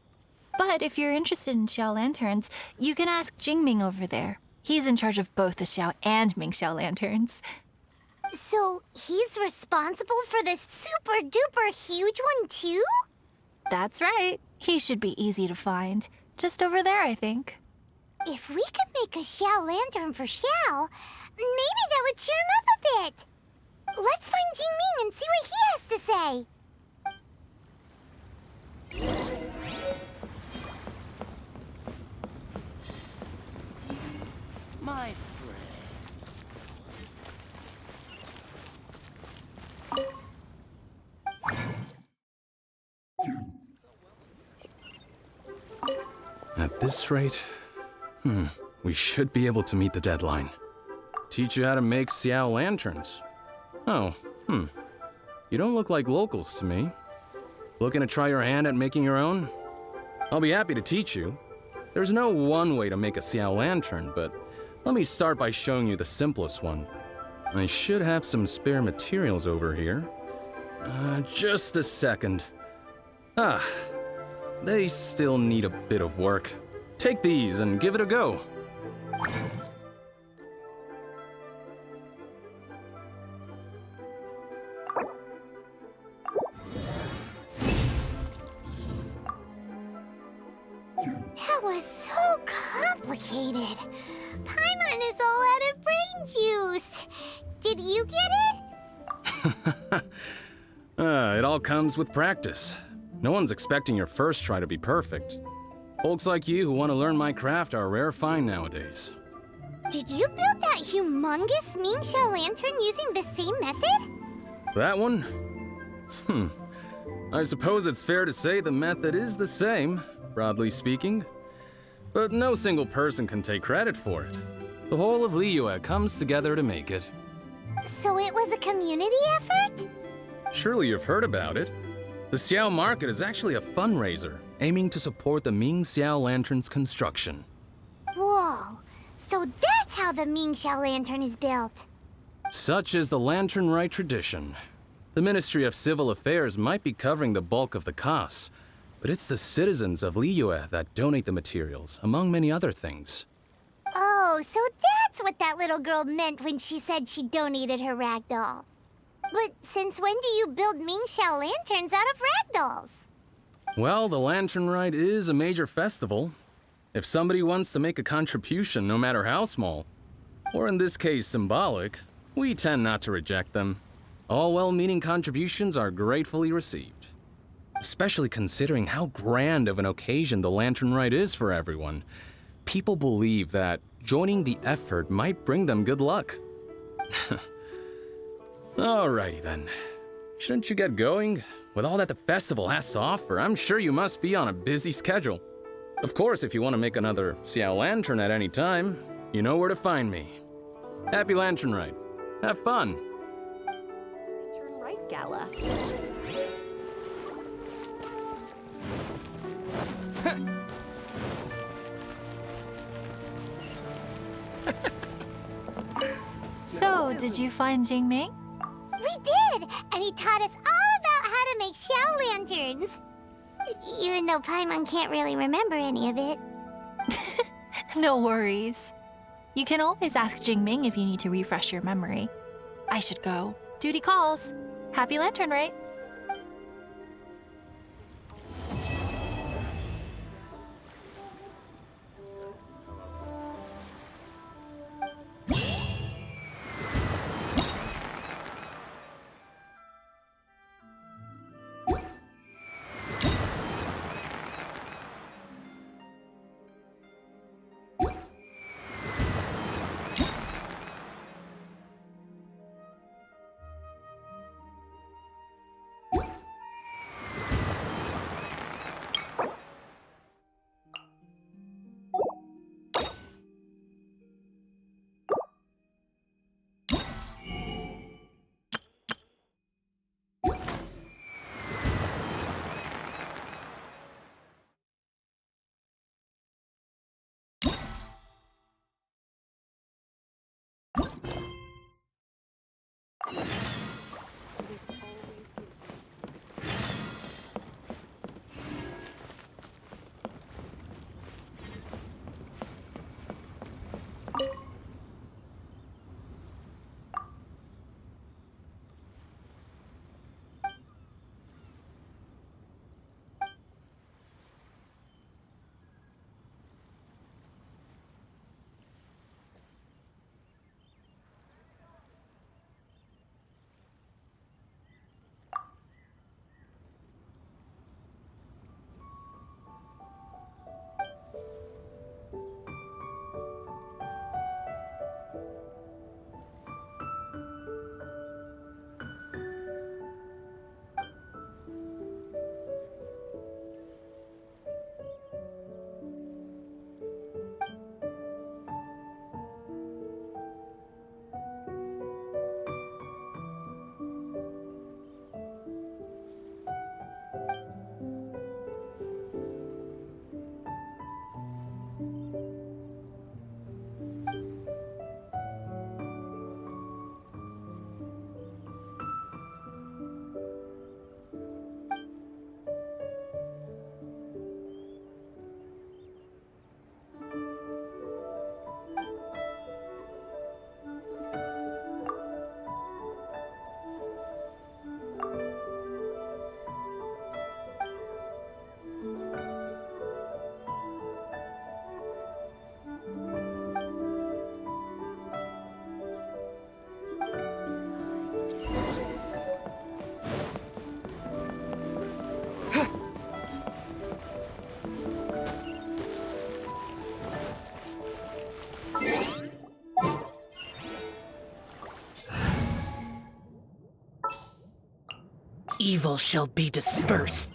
But if you're interested in Xiao lanterns, you can ask Jingming over there. He's in charge of both the Xiao and Mingxiao lanterns. So he's responsible for this super duper huge one too? That's right. He should be easy to find. Just over there, I think. If we could make a Xiao lantern for Xiao, maybe that would cheer him up a bit. Let's find Jingming and see what he has to say. My At this rate, we should be able to meet the deadline. Teach you how to make Xiao lanterns. Oh, You don't look like locals to me. Looking to try your hand at making your own? I'll be happy to teach you. There's no one way to make a Xiao lantern, but let me start by showing you the simplest one. I should have some spare materials over here. Just a second. They still need a bit of work. Take these and give it a go. How That was so complicated. Paimon is all out of brain juice. Did you get it? It all comes with practice. No one's expecting your first try to be perfect. Folks like you who want to learn my craft are a rare find nowadays. Did you build that humongous Mingxiao lantern using the same method? That one? I suppose it's fair to say the method is the same, broadly speaking. But no single person can take credit for it. The whole of Liyue comes together to make it. So it was a community effort? Surely you've heard about it. The Xiao Market is actually a fundraiser aiming to support the Ming Xiao Lantern's construction. Whoa, so that's how the Mingxiao lantern is built. Such is the Lantern Rite tradition. The Ministry of Civil Affairs might be covering the bulk of the costs, but it's the citizens of Liyue that donate the materials, among many other things. Oh, so that's what that little girl meant when she said she donated her ragdoll. But since when do you build Mingxiao lanterns out of ragdolls? Well, the Lantern Rite is a major festival. If somebody wants to make a contribution, no matter how small, or in this case symbolic, we tend not to reject them. All well-meaning contributions are gratefully received. Especially considering how grand of an occasion the Lantern Rite is for everyone. People believe that joining the effort might bring them good luck. Alrighty then. Shouldn't you get going? With all that the festival has to offer, I'm sure you must be on a busy schedule. Of course, if you want to make another Xiao Lantern at any time, you know where to find me. Happy Lantern Rite. Have fun. Lantern Rite Gala. So, did you find Jingming? We did! And he taught us all about how to make Xiao lanterns. Even though Paimon can't really remember any of it. No worries. You can always ask Jingming if you need to refresh your memory. I should go. Duty calls. Happy Lantern Rite. evil shall be dispersed.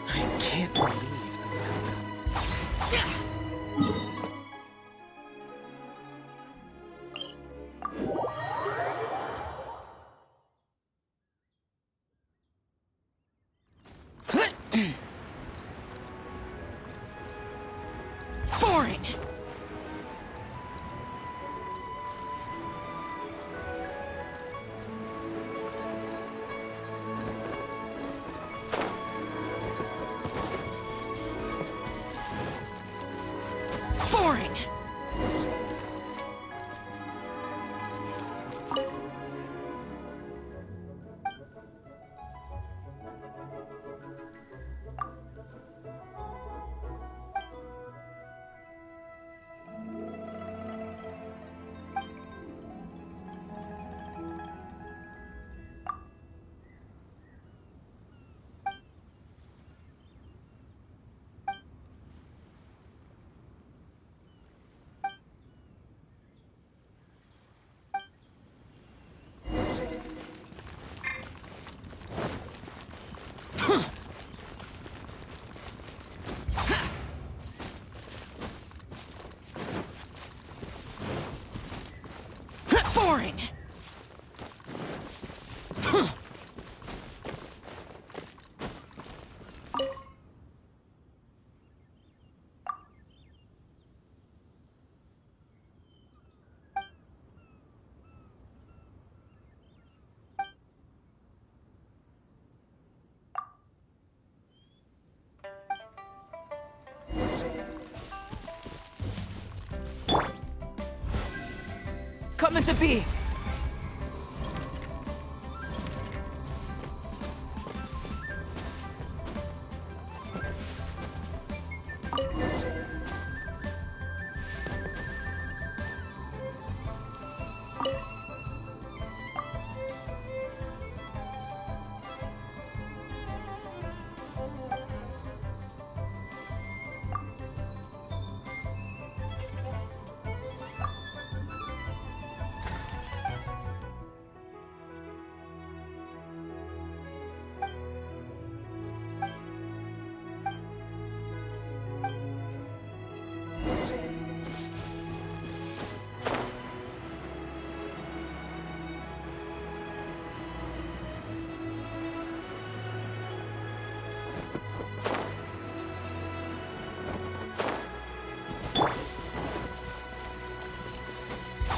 I can't believe Boring! Boring! Boring! Come into being!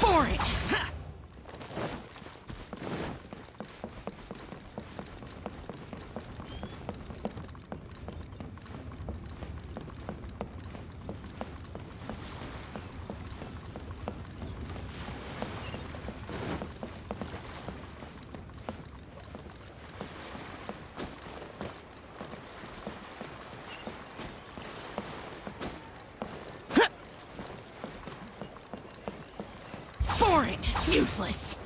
Boring! Boring! Useless!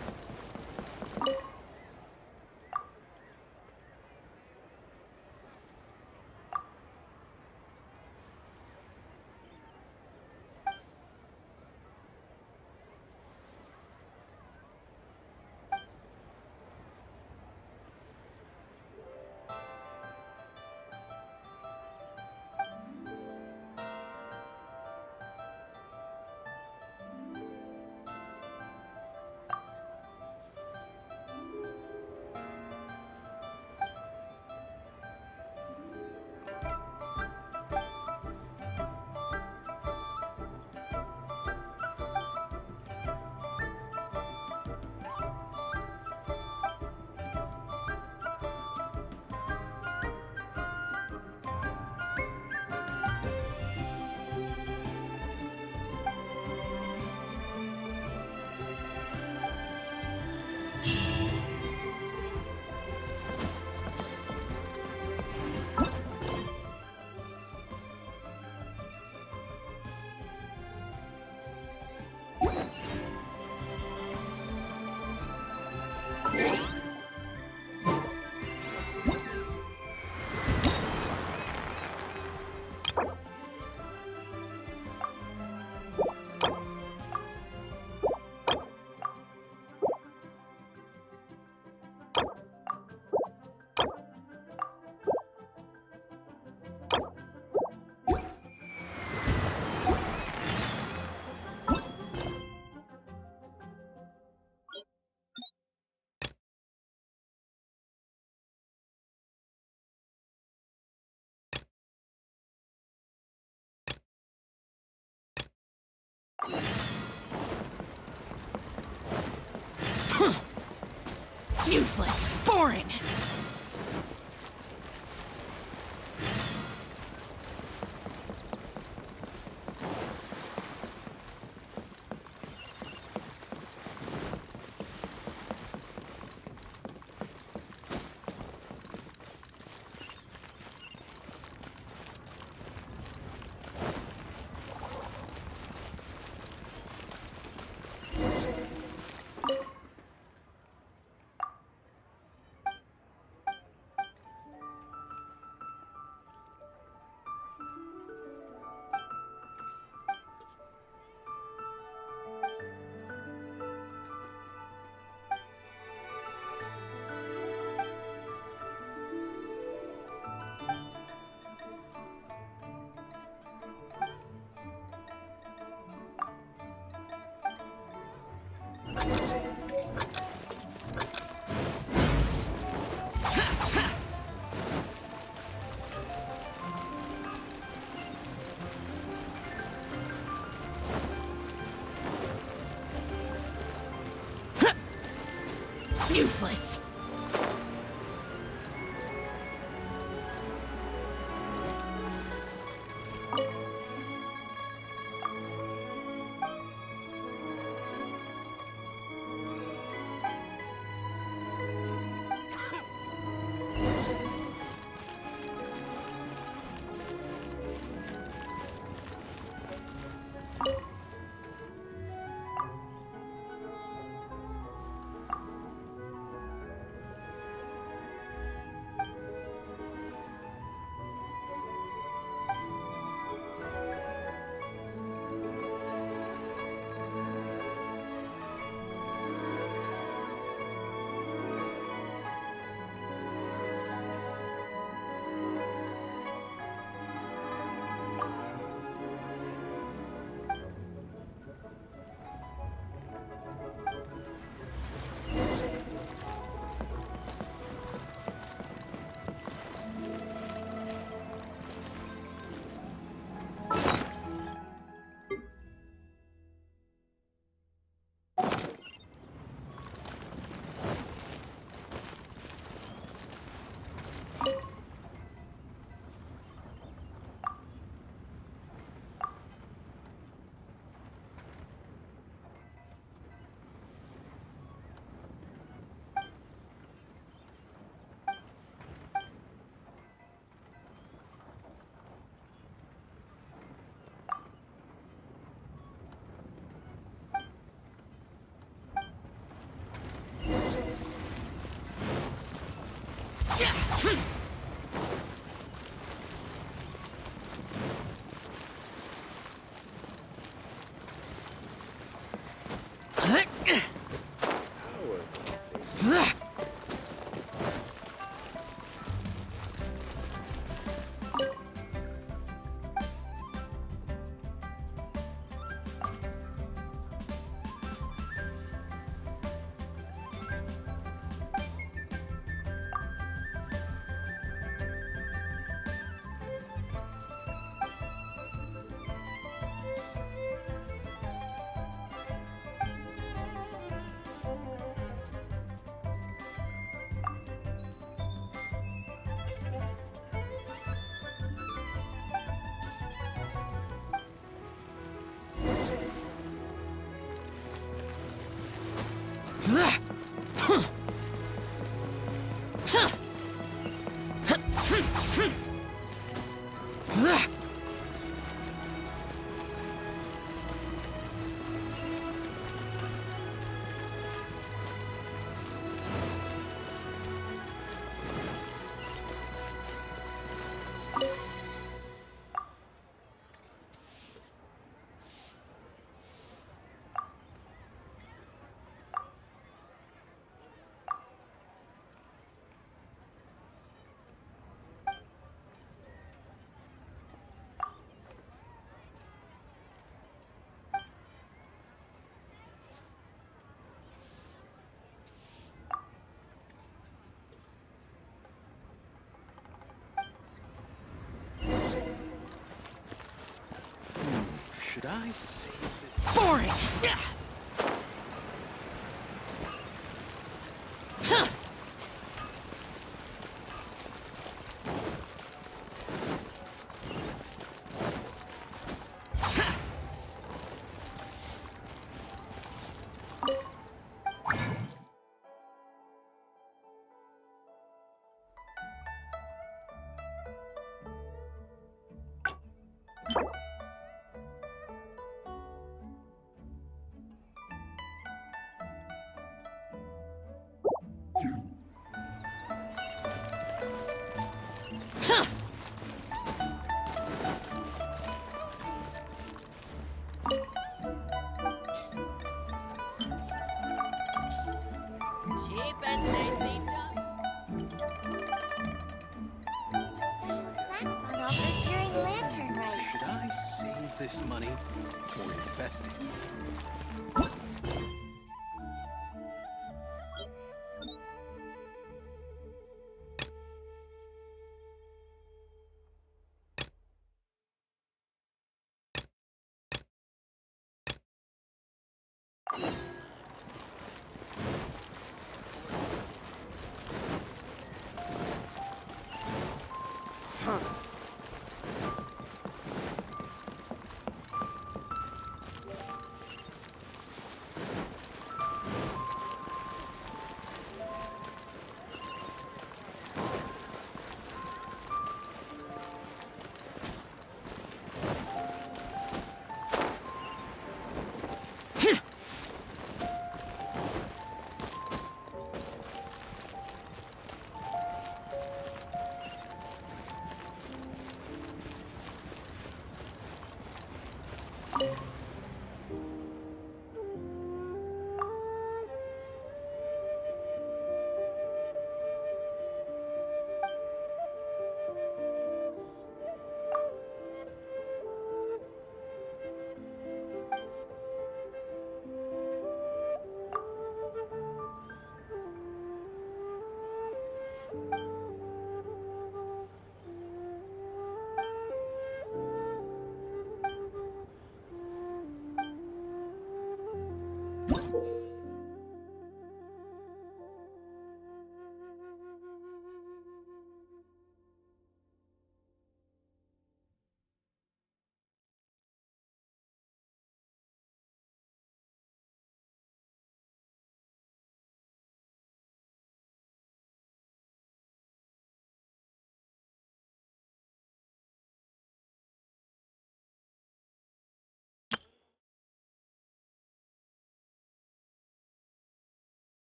Useless. Boring. Useless. Should I save this? Boring! Cheap and tasty. Special snacks on offer during Lantern Rite. Should I save this money or invest it?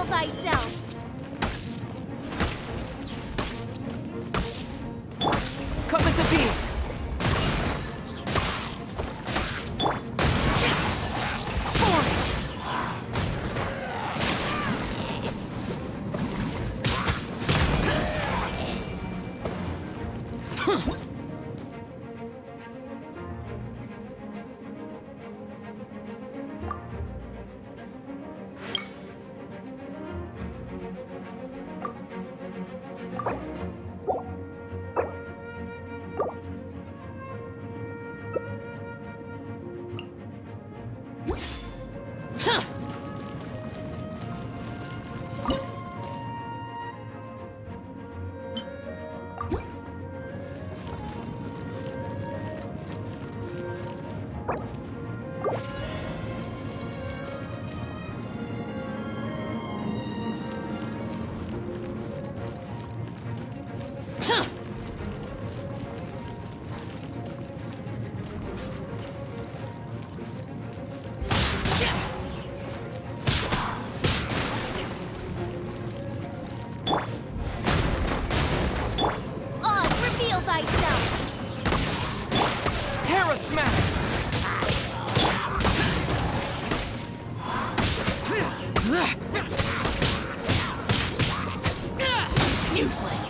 reveal thyself! Come into being! Reveal thyself! Terra Smash! Useless.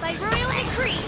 By royal decree!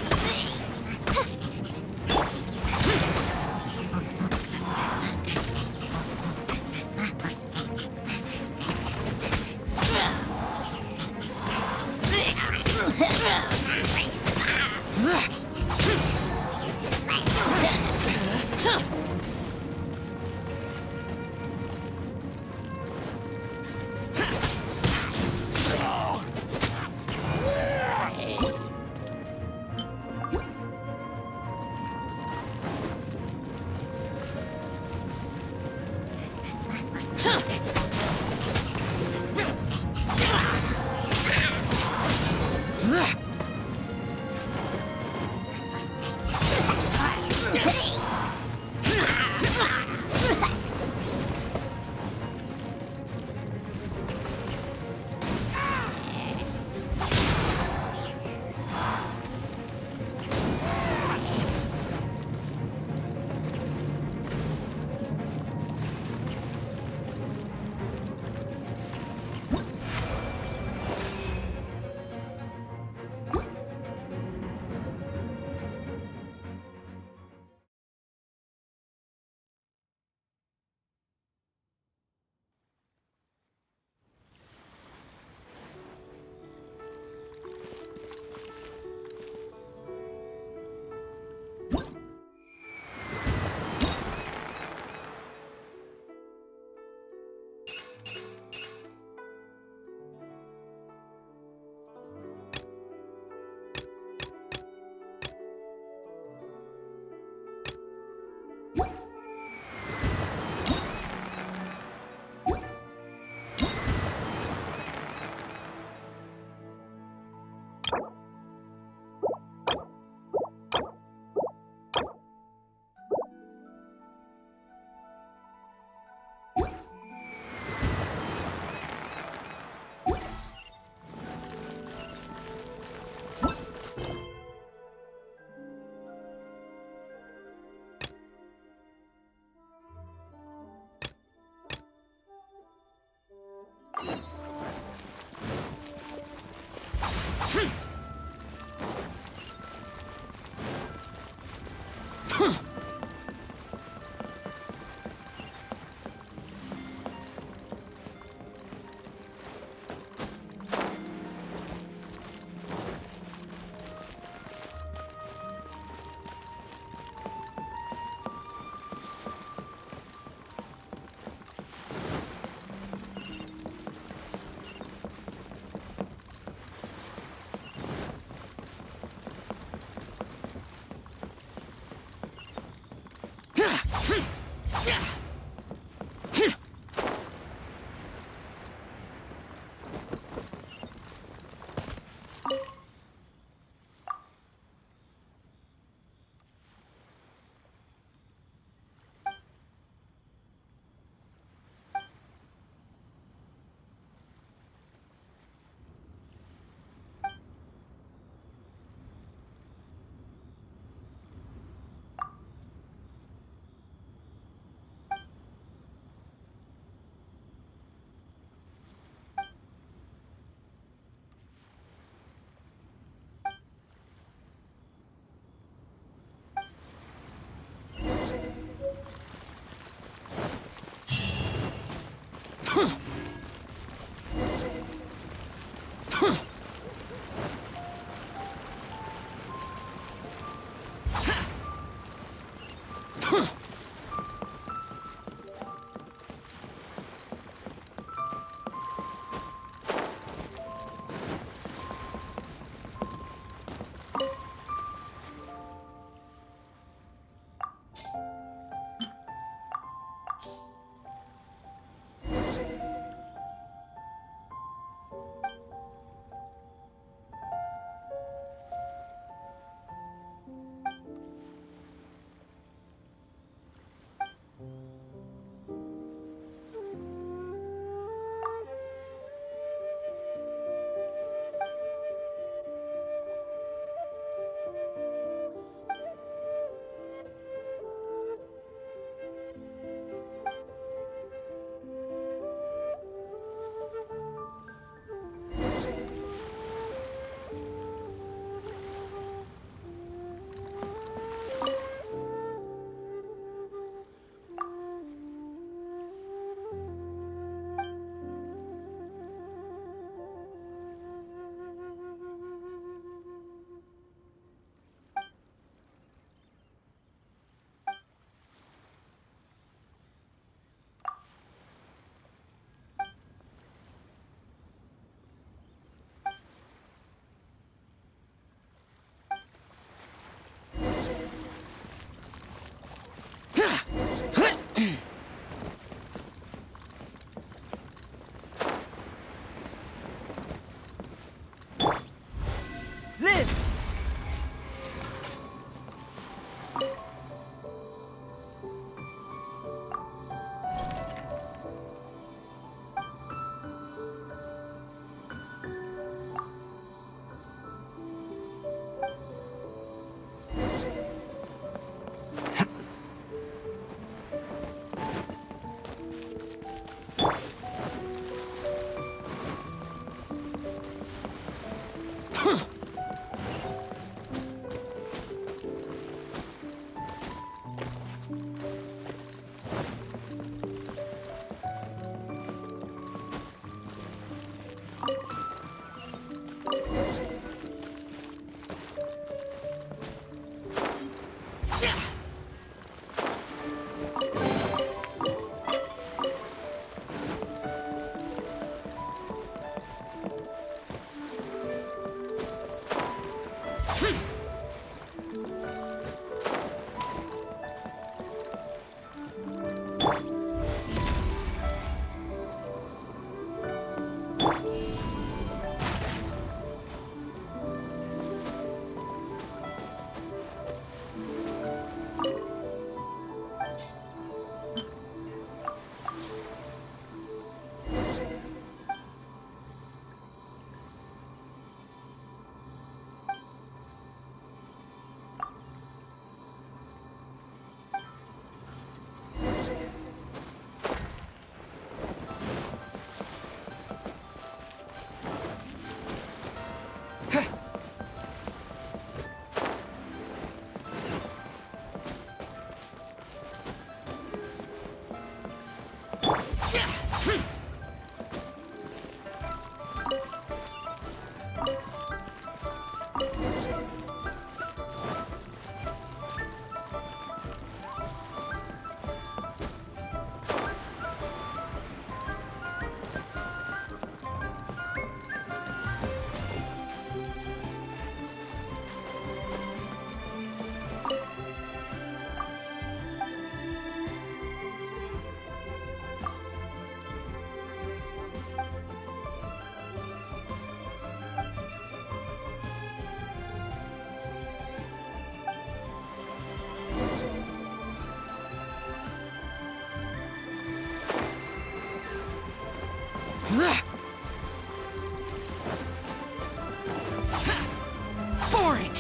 Boring!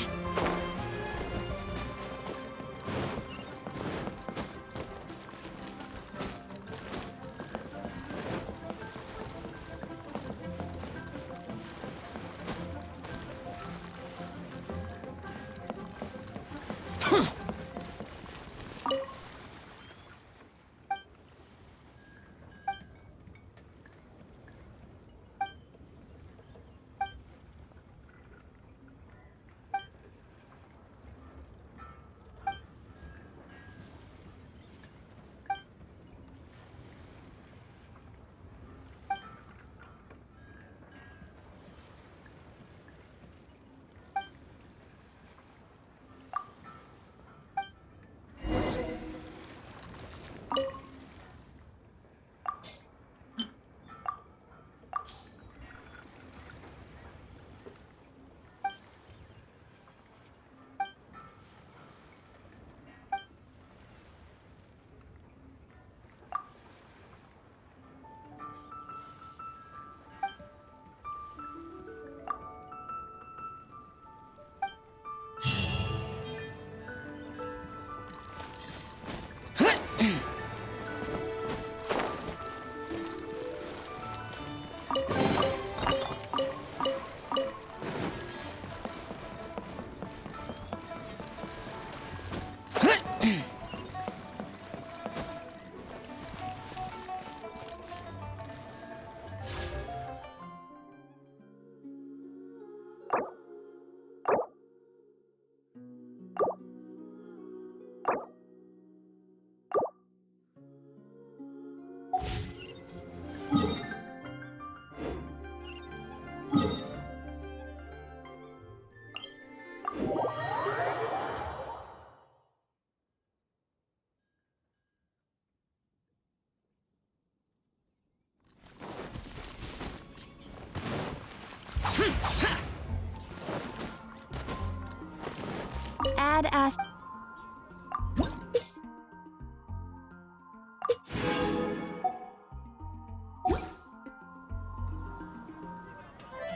Add Ash.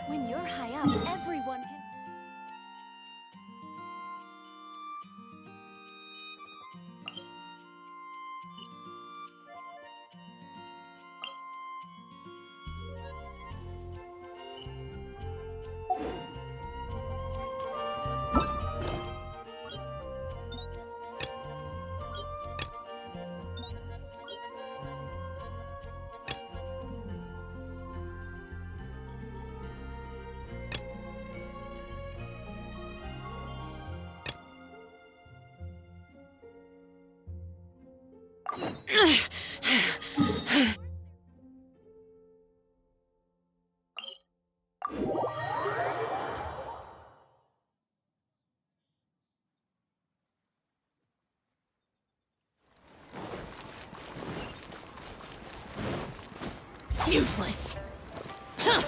When you're high up, everyone can... Useless! Huh.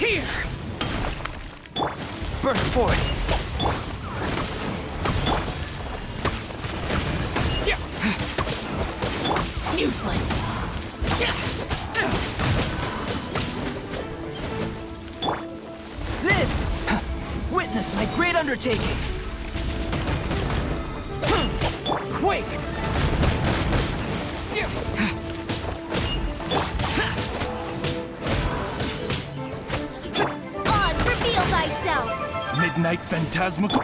Here! Burst forth! Useless! Live! Witness my great undertaking! Quake! Oz, reveal thyself! Midnight Phantasmical...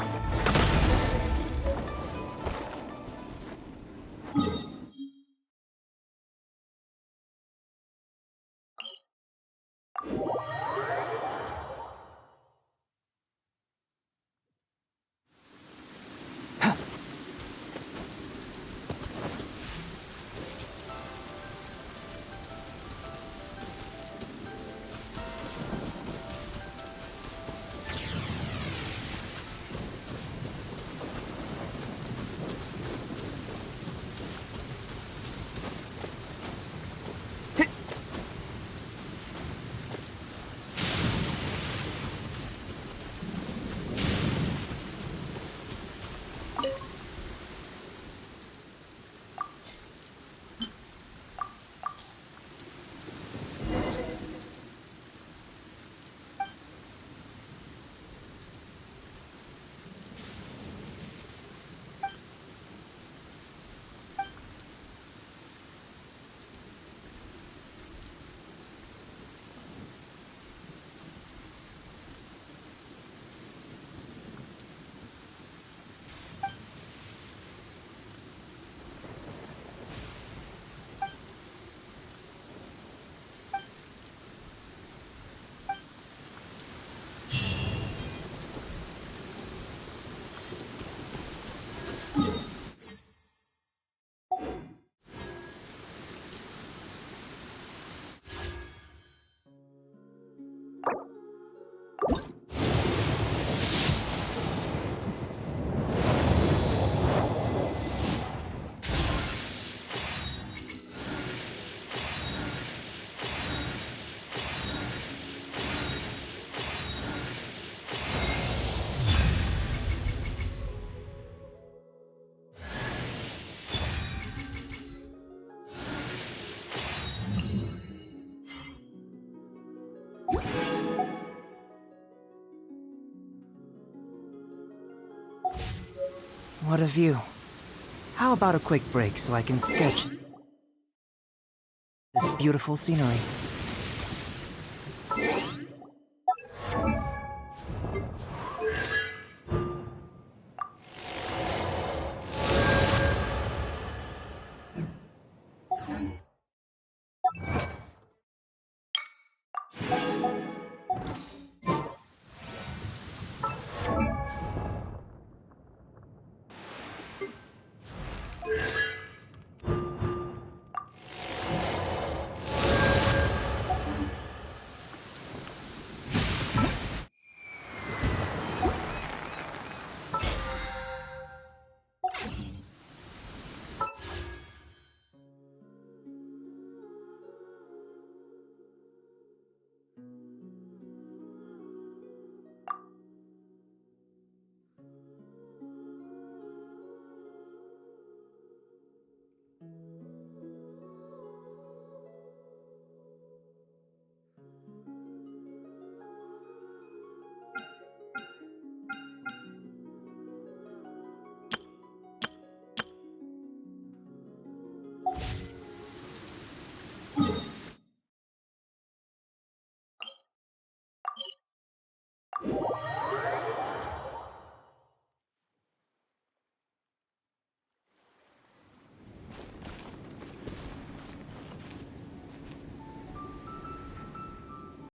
What a view. How about a quick break so I can sketch this beautiful scenery?